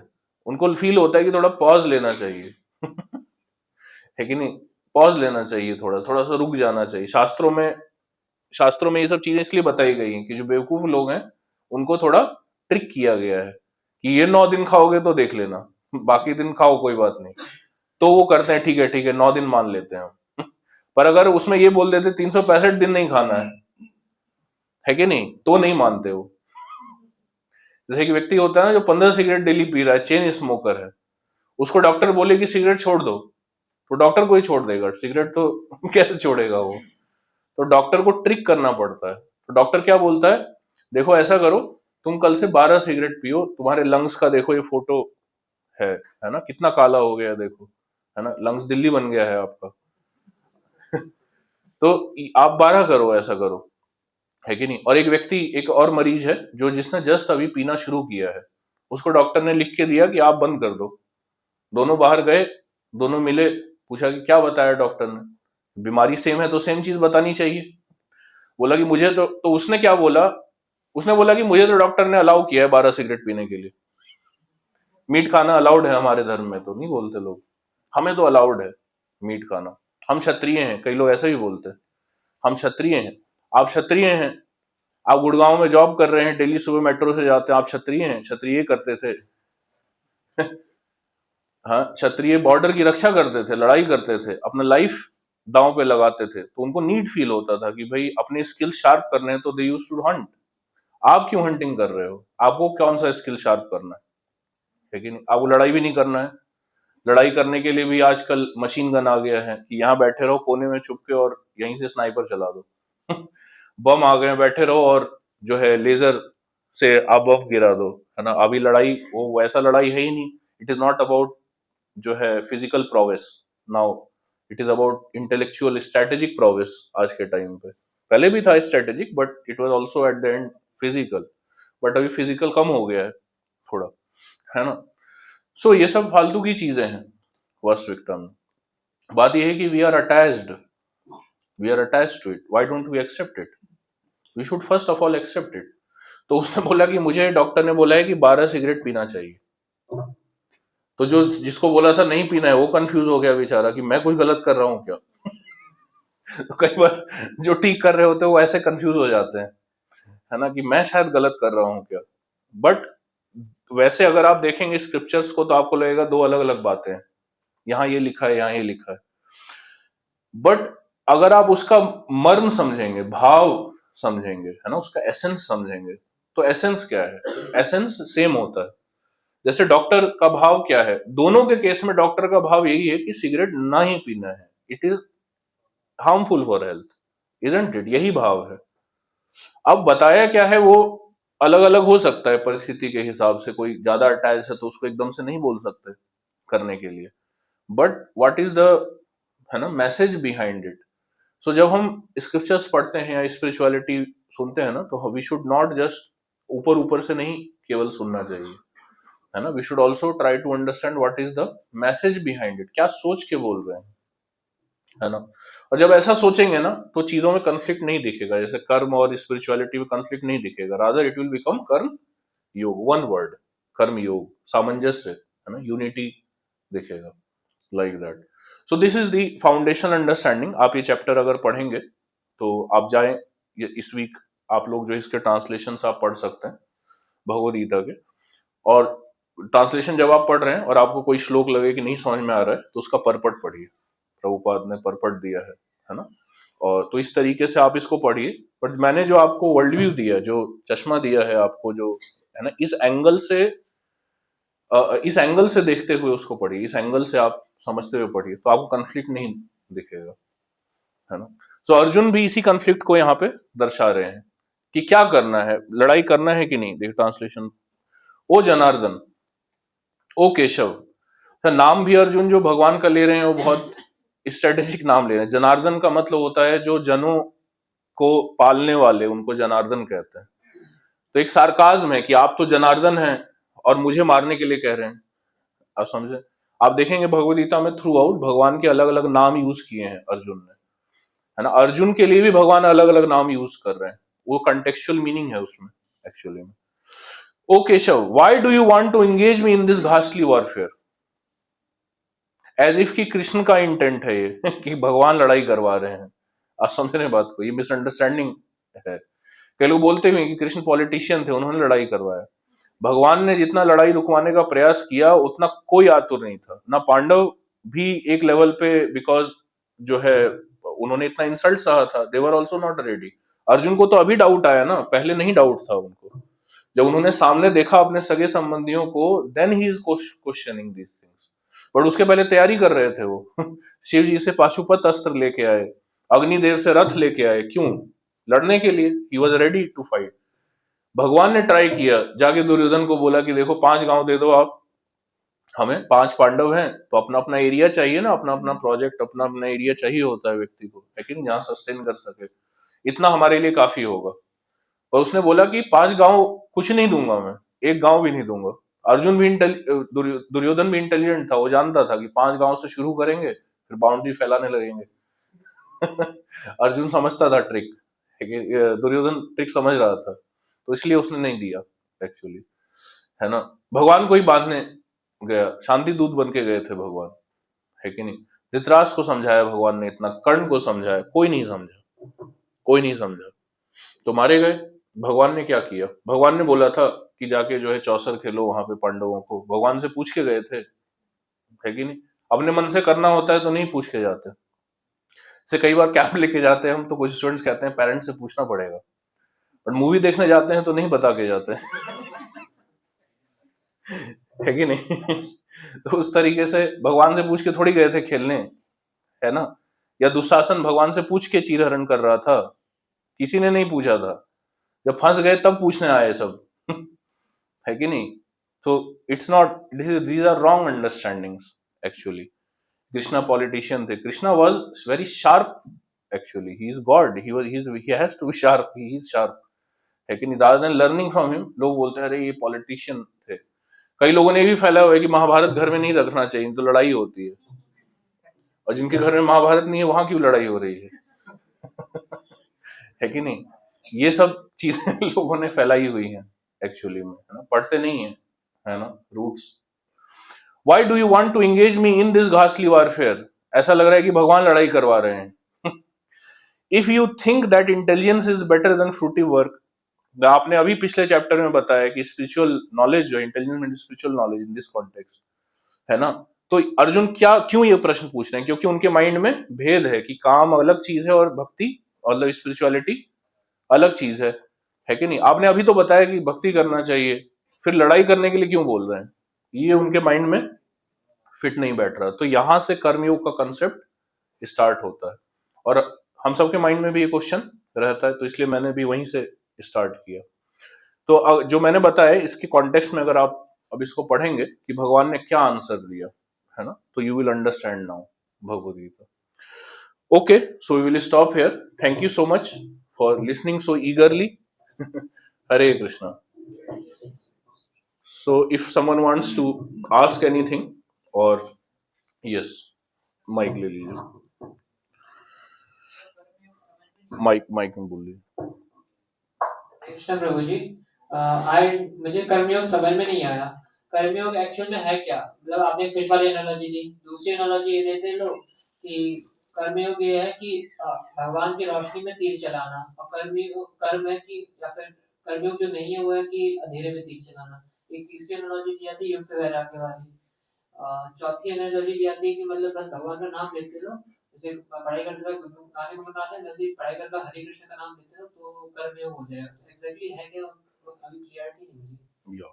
उनको फील होता है कि थोड़ा पॉज लेना चाहिए। है कि नहीं? पॉज लेना चाहिए, थोड़ा थोड़ा सा रुक जाना चाहिए। शास्त्रों में ये सब चीजें इसलिए बताई गई हैं कि जो बेवकूफ लोग हैं उनको थोड़ा ट्रिक किया गया है कि ये 9 दिन खाओगे तो देख लेना, बाकी दिन खाओ कोई बात नहीं। तो वो करते हैं, ठीक है 9 दिन मान लेते हैं हम। पर अगर उसमें ये बोल देते 365 दिन नहीं खाना है कि नहीं, तो नहीं मानते वो। जैसे कि व्यक्ति होता है ना जो 15 सिगरेट डेली पी रहा है, चेन स्मोकर है, उसको डॉक्टर बोले कि सिगरेट छोड़ दो, तो डॉक्टर को ही छोड़ देगा सिगरेट तो। कैसे छोड़ेगा वो? तो डॉक्टर को ट्रिक करना पड़ता है। तो डॉक्टर क्या बोलता है, देखो ऐसा करो, तुम कल से 12 सिगरेट पियो, तुम्हारे लंग्स का देखो ये फोटो है ना, कितना काला हो गया देखो, है ना, लंग्स दिल्ली बन गया है आपका। तो आप 12 करो, ऐसा करो, है कि नहीं। और एक व्यक्ति, एक और मरीज है जो जिसने जस्ट अभी पीना शुरू किया है, उसको डॉक्टर ने लिख के दिया कि आप बंद कर दो। दोनों बाहर गए, दोनों मिले, पूछा कि क्या बताया डॉक्टर ने? बीमारी सेम है तो सेम चीज बतानी चाहिए। बोला कि मुझे तो उसने क्या बोला, उसने बोला कि मुझे तो डॉक्टर ने अलाउ किया है 12 सिगरेट पीने के लिए, मीट खाना अलाउड है हमारे धर्म में, तो नहीं बोलते लोग, हमें तो अलाउड है मीट खाना, हम क्षत्रिय हैं। कई लोग ऐसा ही बोलते हैं, हम क्षत्रिय हैं। आप क्षत्रिय हैं, आप गुड़गांव में जॉब कर रहे हैं, डेली सुबह मेट्रो से जाते हैं, आप क्षत्रिय हैं? क्षत्रिय करते थे। हाँ, क्षत्रिय बॉर्डर की रक्षा करते थे, लड़ाई करते थे, अपना लाइफ दांव पे लगाते थे, तो उनको नीड फील होता था कि भाई अपने स्किल शार्प करने हैं, तो दे यूज्ड टू हंट। आप क्यों हंटिंग कर रहे हो? आपको कौन सा स्किल शार्प करना है? लेकिन आपको लड़ाई भी नहीं करना है। लड़ाई करने के लिए भी आजकल मशीन गन आ गया है कि यहाँ बैठे रहो कोने में छुप के और यहीं से स्नाइपर चला दो। बम आ गए हैं, बैठे रहो और जो है लेजर से आप बम गिरा दो, है ना। अभी लड़ाई वो वैसा लड़ाई है ही नहीं। इट इज नॉट अबाउट जो है physical prowess now, it is about intellectual strategic prowess आज के टाइम पे। पहले भी था strategic, but it was also at the end physical. But अभी फिजिकल कम हो गया है थोड़ा, है ना। सो ये सब फालतू की चीजें हैं वास्तविकता में। बात यह है कि we are attached to it, why don't we accept it? We should first of all accept it. तो उसने बोला कि मुझे डॉक्टर ने बोला है कि 12 सिगरेट पीना चाहिए। तो जो जिसको बोला था नहीं पीना है वो कंफ्यूज हो गया बेचारा कि मैं कुछ गलत कर रहा हूं क्या। तो कई बार जो ठीक कर रहे होते हैं वो ऐसे कंफ्यूज हो जाते हैं, है ना, कि मैं शायद गलत कर रहा हूं क्या। बट वैसे अगर आप देखेंगे स्क्रिप्चर्स को तो आपको लगेगा दो अलग अलग बातें हैं, यहाँ ये लिखा है, यहाँ ये लिखा है। बट अगर आप उसका मर्म समझेंगे, भाव समझेंगे, है ना, उसका एसेंस समझेंगे, तो एसेंस क्या है? एसेंस सेम होता है। जैसे डॉक्टर का भाव क्या है, दोनों के केस में डॉक्टर का भाव यही है कि सिगरेट ना ही पीना है, it is harmful for health, isn't it? यही भाव है। अब बताया क्या है वो अलग अलग हो सकता है परिस्थिति के हिसाब से। कोई ज्यादा अटैच है तो उसको एकदम से नहीं बोल सकते करने के लिए, बट व्हाट इज द, है ना, मैसेज बिहाइंड इट। सो जब हम स्क्रिप्चर्स पढ़ते हैं या स्पिरिचुअलिटी सुनते हैं ना, तो वी शुड नॉट जस्ट ऊपर ऊपर से नहीं केवल सुनना चाहिए, है ना। We should also try to understand what is the message behind it, क्या सोच के बोल रहे हैं, है ना। और जब ऐसा सोचेंगे ना तो चीजों में कंफ्लिक्ट नहीं दिखेगा। जैसे कर्म और स्पिरिचुअलिटी में कंफ्लिक्ट नहीं दिखेगा, रादर इट विल बिकम कर्म योग, वन वर्ड, कर्म योग, सामंजस्य, है ना, यूनिटी दिखेगा, like that. So this is the foundational understanding. आप ये चैप्टर अगर पढ़ेंगे तो आप जाएं, इस वीक आप लोग जो इसके ट्रांसलेशन आप पढ़ सकते हैं भगवद गीता के। और ट्रांसलेशन जब आप पढ़ रहे हैं और आपको कोई श्लोक लगे कि नहीं समझ में आ रहा है तो उसका परपट पढ़िए, प्रभुपाद ने परपट दिया है ना। और तो इस तरीके से आप इसको पढ़िए। बट मैंने जो आपको वर्ल्ड व्यू दिया, जो चश्मा दिया है आपको, जो है ना, इस एंगल से देखते हुए उसको पढ़िए, इस एंगल से आप समझते हुए पढ़िए तो आपको कंफ्लिक्ट नहीं दिखेगा, है ना। तो अर्जुन भी इसी कंफ्लिक्ट को यहाँ पे दर्शा रहे हैं कि क्या करना है, लड़ाई करना है कि नहीं। देखिए ट्रांसलेशन, ओ जनार्दन, ओ केशव। तो नाम भी अर्जुन जो भगवान का ले रहे हैं वो बहुत स्ट्रेटेजिक नाम ले रहे हैं। जनार्दन का मतलब होता है जो जनों को पालने वाले, उनको जनार्दन कहते हैं। तो एक सार्काज्म है कि आप तो जनार्दन हैं और मुझे मारने के लिए कह रहे हैं। आप समझे। आप देखेंगे भगवद गीता में थ्रू आउट भगवान के अलग अलग नाम यूज किए हैं अर्जुन ने, है ना। अर्जुन के लिए भी भगवान अलग अलग नाम यूज कर रहे हैं, वो कंटेक्चुअल मीनिंग है उसमें एक्चुअली में। O Keshav, why do you want to engage me in this घासली वॉरफेयर। एज इफ कि कृष्ण का इंटेंट है ये कि भगवान लड़ाई करवा रहे हैं। आप समझ रहे हैं बात को, ये मिसअंडरस्टैंडिंग है। कई लोग बोलते हुए कि कृष्ण पॉलिटिशियन थे, उन्होंने लड़ाई करवाया। भगवान ने जितना लड़ाई रुकवाने का प्रयास किया उतना कोई आतुर नहीं था, ना पांडव भी एक लेवल पे, बिकॉज जो है उन्होंने इतना इंसल्ट सहा था, they were also not ready. Arjun को तो अभी डाउट आया ना, पहले नहीं डाउट था उनको। जब उन्होंने सामने देखा अपने सगे संबंधियों को, then he is questioning these things. But उसके पहले तैयारी कर रहे थे वो शिव जी से पाशुपत अस्त्र लेके आए, अग्निदेव से रथ लेके आए, क्यों? लड़ने के लिए। He was ready to fight. भगवान ने ट्राई किया, जाके दुर्योधन को बोला कि देखो 5 गांव दे दो आप हमें, 5 पांडव हैं तो अपना अपना एरिया चाहिए ना, अपना अपना प्रोजेक्ट, अपना अपना एरिया चाहिए होता है व्यक्ति को, लेकिन जहां सस्टेन कर सके, इतना हमारे लिए काफी होगा। और उसने बोला कि 5 गांव कुछ नहीं दूंगा मैं, एक गांव भी नहीं दूंगा। अर्जुन भी दुर्योधन भी इंटेलिजेंट था, वो जानता था कि 5 गांव से शुरू करेंगे फिर बाउंड्री फैलाने लगेंगे अर्जुन समझता था ट्रिक, दुर्योधन ट्रिक समझ रहा था, तो इसलिए उसने नहीं दिया एक्चुअली, है ना। भगवान को ही बांधने गया, शांति दूत बन के गए थे भगवान, है कि नहीं। धृतराष्ट्र को समझाया भगवान ने, इतना कर्ण को समझाया, कोई नहीं समझा, कोई नहीं समझा, तो मारे गए। भगवान ने क्या किया, भगवान ने बोला था कि जाके जो है चौसर खेलो वहां पे पांडवों को, भगवान से पूछ के गए थे, है कि नहीं। अपने मन से करना होता है तो नहीं पूछ के जाते। से कई बार कैंप लेके जाते हैं हम, तो कुछ स्टूडेंट्स कहते हैं पेरेंट्स से पूछना पड़ेगा, बट मूवी देखने जाते हैं तो नहीं बता के जाते है कि नहीं तो उस तरीके से भगवान से पूछ के थोड़ी गए थे खेलने, है ना। या दुशासन भगवान से पूछ के चीरहरण कर रहा था, किसी ने नहीं पूछा था, जब फंस गए तब पूछने आए सब है कि नहीं। तो it's not, these are wrong understandings actually. Krishna politician थे, Krishna was very sharp actually, he is God, he has to be sharp, he is sharp, है कि नहीं। Rather than learning from him, लोग बोलते हैं अरे ये पॉलिटिशियन थे। कई लोगों ने भी फैला हुआ है कि महाभारत घर में नहीं रखना चाहिए तो लड़ाई होती है, और जिनके घर में महाभारत नहीं है वहां क्यों लड़ाई हो रही है है कि नहीं। ये सब चीजें लोगों ने फैलाई हुई हैं एक्चुअली में, है ना, पढ़ते नहीं है ना roots. Why do you want to engage me in this घासली वारफेयर, ऐसा लग रहा है कि भगवान लड़ाई करवा रहे हैं if you think that intelligence is better than fruitive work, आपने अभी पिछले चैप्टर में बताया कि स्पिरिचुअल नॉलेज जो intelligence means spiritual knowledge in this context, है ना। तो अर्जुन क्या क्यों ये प्रश्न पूछ रहे हैं, क्योंकि उनके माइंड में भेद है कि काम अलग चीज है और भक्ति मतलब स्पिरिचुअलिटी अलग चीज है कि नहीं। आपने अभी तो बताया कि भक्ति करना चाहिए, फिर लड़ाई करने के लिए क्यों बोल रहे हैं, ये उनके माइंड में फिट नहीं बैठ रहा। तो यहां से कर्मयोग का कंसेप्ट स्टार्ट होता है, और हम सबके माइंड में भी ये क्वेश्चन रहता है, तो इसलिए मैंने भी वहीं से स्टार्ट किया। तो जो मैंने बताया इसके कॉन्टेक्स्ट में अगर आप अब इसको पढ़ेंगे कि भगवान ने क्या आंसर दिया, है ना, तो you will understand now Bhagavad Gita. Okay, so we will stop here. Thank you so much for listening so eagerly Hare Krishna. So if someone wants to ask anything, और यस, माइक ले लीजिए, माइक माइक में बोल लीजिए। कृष्ण प्रभु जी, आज मुझे कर्मयोग समझ में नहीं आया। कर्मयोग एक्चुअल में है क्या? मतलब आपने फिश वाली एनालॉजी दी, दूसरी एनालॉजी ये देते लोग कि कर्मयोग ये है कि भगवान की रोशनी में तीर चलाना, और कर्म है कि, या फिर कर्मयोग जो नहीं है वो है कि अंधेरे में तीर चलाना। एक तीसरी एनालॉजी दी जाती है युक्त वैराग्य वाली। चौथी एनालॉजी दी जाती है कि मतलब बस भगवान का नाम लेते रहो, जैसे पढ़ाई करते वक्त गाने गुनगुनाते हैं, वैसे ही पढ़ाई करते वक्त हरे कृष्ण का नाम लेते रहो तो कर्मयोग हो जाएगा। एग्जैक्टली है क्या? अभी क्लियरिटी नहीं मुझे।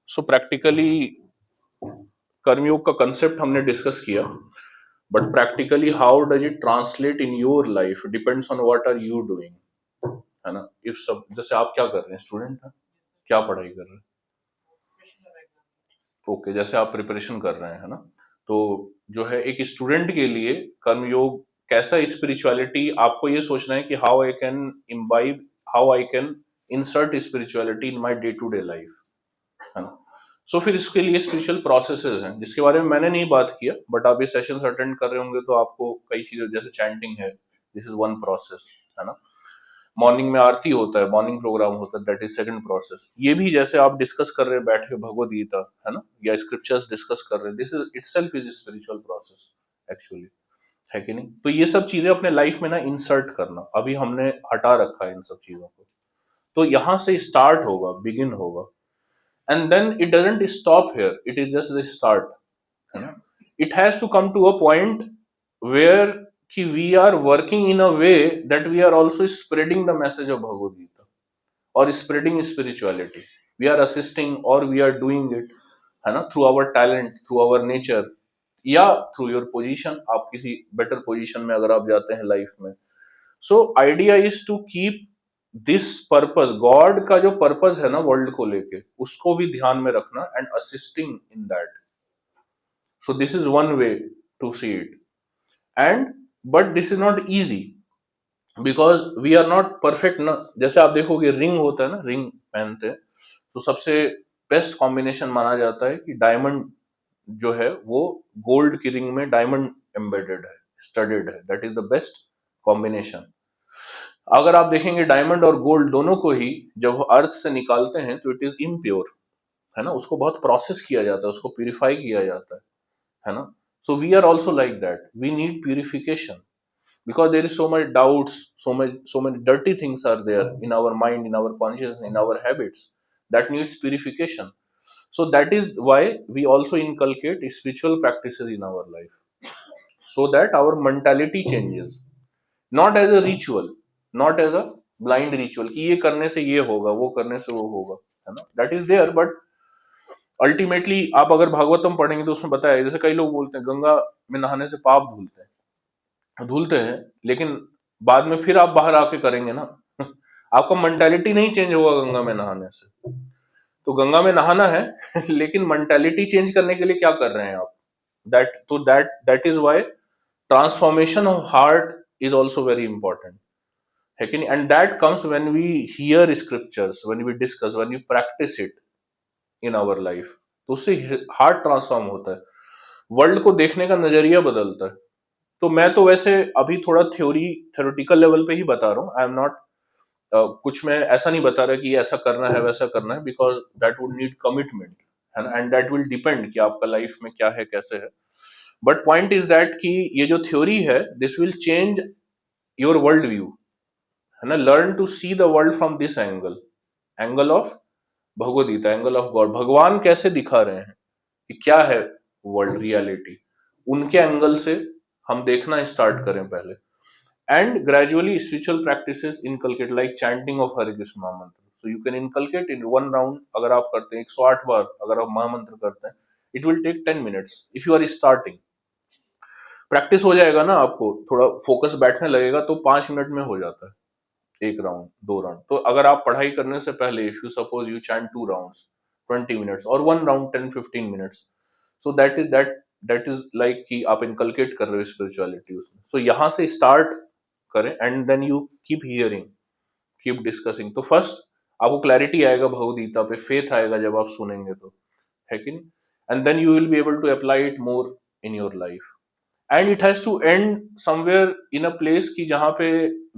सो प्रैक्टिकली कर्मयोग का कंसेप्ट हमने डिस्कस किया, but practically how does it translate in your life depends on what are you doing, है ना। इफ सब, जैसे आप क्या कर रहे हैं, स्टूडेंट हैं, क्या पढ़ाई कर रहे हैं, ओके, जैसे आप प्रिपरेशन कर रहे हैं, है ना। तो जो है एक स्टूडेंट के लिए कर्मयोग कैसा स्पिरिचुअलिटी, आपको ये सोचना है कि how I can imbibe, how I can insert spirituality in my day to day life, है ना। सो फिर इसके लिए स्पिरिचुअल प्रोसेसेस हैं जिसके बारे में मैंने नहीं बात किया, बट आप ये सेशंस अटेंड कर रहे होंगे तो आपको कई चीजें, जैसे चैंटिंग है, दिस इज वन प्रोसेस, है ना। मॉर्निंग में आरती होता है, मॉर्निंग प्रोग्राम होता है, दैट इज सेकंड प्रोसेस। ये भी जैसे आप डिस्कस कर रहे हैं बैठ के भगवद गीता, है ना, या स्क्रिप्चर्स डिस्कस कर रहे हैं, this is itself is spiritual process actually, है कि नहीं। तो ये सब चीजें अपने लाइफ में ना इंसर्ट करना, अभी हमने हटा रखा है इन सब चीजों को, तो यहां से स्टार्ट होगा, बिगिन होगा, and then it doesn't stop here, it is just the start, है ना। It has to come to a point where कि we are working in a way that we are also spreading the message of Bhagavad Gita और spreading spirituality, we are assisting और we are doing it, है ना, through our talent, through our nature, या through your position, आप किसी better position में अगर आप जाते हैं लाइफ में। So idea is to keep this purpose, God का जो पर्पस है ना वर्ल्ड को लेके, उसको भी ध्यान में रखना and assisting in that. So this is one way to see it, and but this is not easy because we are not perfect ना। जैसे आप देखोगे रिंग होता है ना, रिंग पहनते हैं, तो सबसे बेस्ट कॉम्बिनेशन माना जाता है कि डायमंड जो है वो गोल्ड की रिंग में डायमंड एम्बेडेड है, स्टडेड है, that is the best combination. अगर आप देखेंगे डायमंड और गोल्ड दोनों को ही जब अर्थ से निकालते हैं तो इट इज इम्प्योर, है ना, उसको बहुत प्रोसेस किया जाता है, उसको प्यूरिफाई किया जाता है ना। So we are also like that, we need purification because there is so much doubts, so many dirty things are there in our mind, in our consciousness, in our habits, that needs purification. So that is why we also inculcate spiritual practices in our life, so that our mentality changes, not as a ritual, not as a blind ritual कि ये करने से ये होगा, वो करने से वो होगा, है ना, that is there, but ultimately आप अगर भागवतम पढ़ेंगे तो उसमें बताया, जैसे कई लोग बोलते हैं गंगा में नहाने से पाप धुलते हैं, लेकिन बाद में फिर आप बाहर आके करेंगे ना आपका मेंटालिटी नहीं चेंज होगा गंगा में नहाने से। तो गंगा में नहाना है लेकिन मेंटालिटी चेंज करने के लिए क्या कर रहे हैं आप, that is why transformation of heart is also very important, है कि नहीं। And that comes when we hear scriptures, when we discuss, when we practice it in our life, तो उससे हार्ट ट्रांसफॉर्म होता है, वर्ल्ड को देखने का नजरिया बदलता है। तो मैं तो वैसे अभी थोड़ा थ्योरेटिकल लेवल पे ही बता रहा हूँ, आई एम नॉट कुछ मैं ऐसा नहीं बता रहा कि ऐसा करना है वैसा करना है, because that would need commitment, है ना, एंड दैट विल डिपेंड कि आपका लाइफ में क्या है कैसे है। बट पॉइंट इज दैट कि ये जो थ्योरी है, this will change your world view, है ना। Learn to see the world from this angle, angle of Bhagavad Gita, angle of God, भगवान कैसे दिखा रहे हैं कि क्या है वर्ल्ड रियलिटी, उनके एंगल से हम देखना स्टार्ट करें पहले, and gradually spiritual practices inculcate like chanting of Hare Krishna महामंत्र, so you can inculcate in one round, अगर आप करते हैं 108 बार अगर आप महामंत्र करते हैं, it will take 10 minutes if you are starting, practice हो जाएगा ना, आपको थोड़ा फोकस बैठने लगेगा तो 5 मिनट में हो जाता है, एक राउंड, दो राउंड। तो अगर आप पढ़ाई करने से पहले if you suppose you chant 2 rounds 20 minutes और one round 10-15 minutes, so that is like कि आप इनकलकेट कर रहे हो स्पिरिचुअलिटी उसमें। सो यहाँ से स्टार्ट करें and then you keep hearing, keep discussing. तो फर्स्ट आपको क्लैरिटी आएगा भगवद गीता पे, फेथ आएगा जब आप सुनेंगे तो, है कि नहीं, and then you will be able to apply it more in your life, and it has to end somewhere in a place कि जहां पे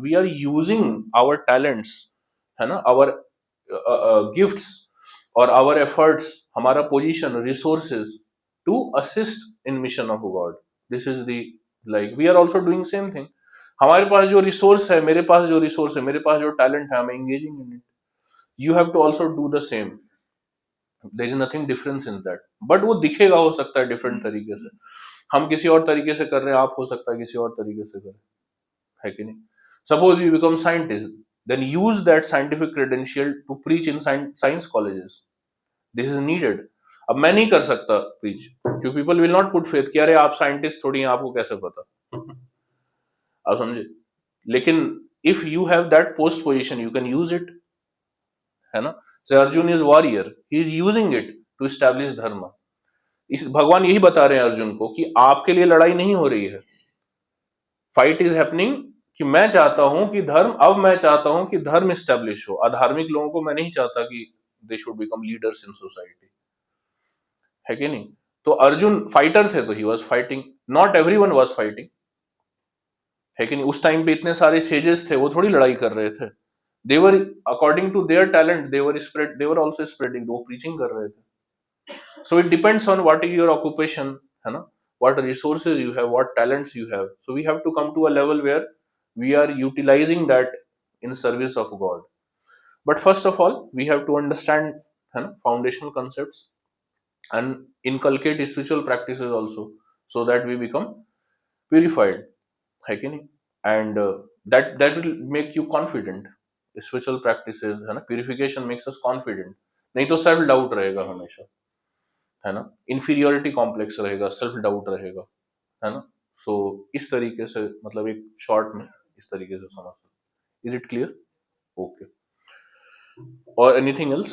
we are using our talents, है ना, आवर गिफ्ट्स और आवर एफर्ट्स, हमारा position, resources to assist in mission of God. This is the like we are also doing same thing, हमारे पास जो रिसोर्स है, मेरे पास जो रिसोर्स है, मेरे पास जो टैलेंट है, I am engaging in it, you have to also do the same, there is nothing difference in that, but वो दिखेगा हो सकता है डिफरेंट तरीके से, हम किसी और तरीके से कर रहे हैं, आप हो सकता है किसी और तरीके से करें, है कि नहीं। Suppose you become scientist, then use that scientific credential to preach in science colleges, this is needed. अब मैं नहीं कर सकता प्रीच, क्योंकि people will not put faith कि अरे आप साइंटिस्ट थोड़ी हैं, आपको कैसे पता। आप समझे? लेकिन if you have that post position you can use it, है ना। Say Arjun is warrior, he is using it to establish dharma. इस भगवान यही बता रहे हैं अर्जुन को कि आपके लिए लड़ाई नहीं हो रही है, फाइट इज हैपनिंग, कि मैं चाहता हूं कि धर्म, अब मैं चाहता हूं कि धर्म एस्टैब्लिश हो। अधार्मिक लोगों को मैं नहीं चाहता कि they should become leaders in society, है कि नहीं। तो अर्जुन फाइटर थे तो he was fighting, not everyone was fighting, है कि नहीं। उस टाइम पे इतने सारे सेजेस थे, वो थोड़ी लड़ाई कर रहे थे। They were according to their talent, they were also spreading, वो प्रीचिंग कर रहे थे। So it depends on what is your occupation, है ना, what resources you have, what talents you have. So we have to come to a level where we are utilizing that in service of God. But first of all, we have to understand, है ना, foundational concepts and inculcate spiritual practices also, so that we become purified, है कि नहीं। And that will make you confident. Spiritual practices, है ना, purification makes us confident. नहीं तो self doubt रहेगा हमेशा, है ना, इंफीरियोरिटी कॉम्प्लेक्स रहेगा, सेल्फ डाउट रहेगा, है ना। सो इस तरीके से, मतलब एक शॉर्ट में इस तरीके से समझ सकते। Is it clear? ओके, और anything else?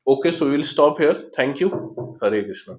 Okay, so we will stop here. Thank you. Hare Krishna.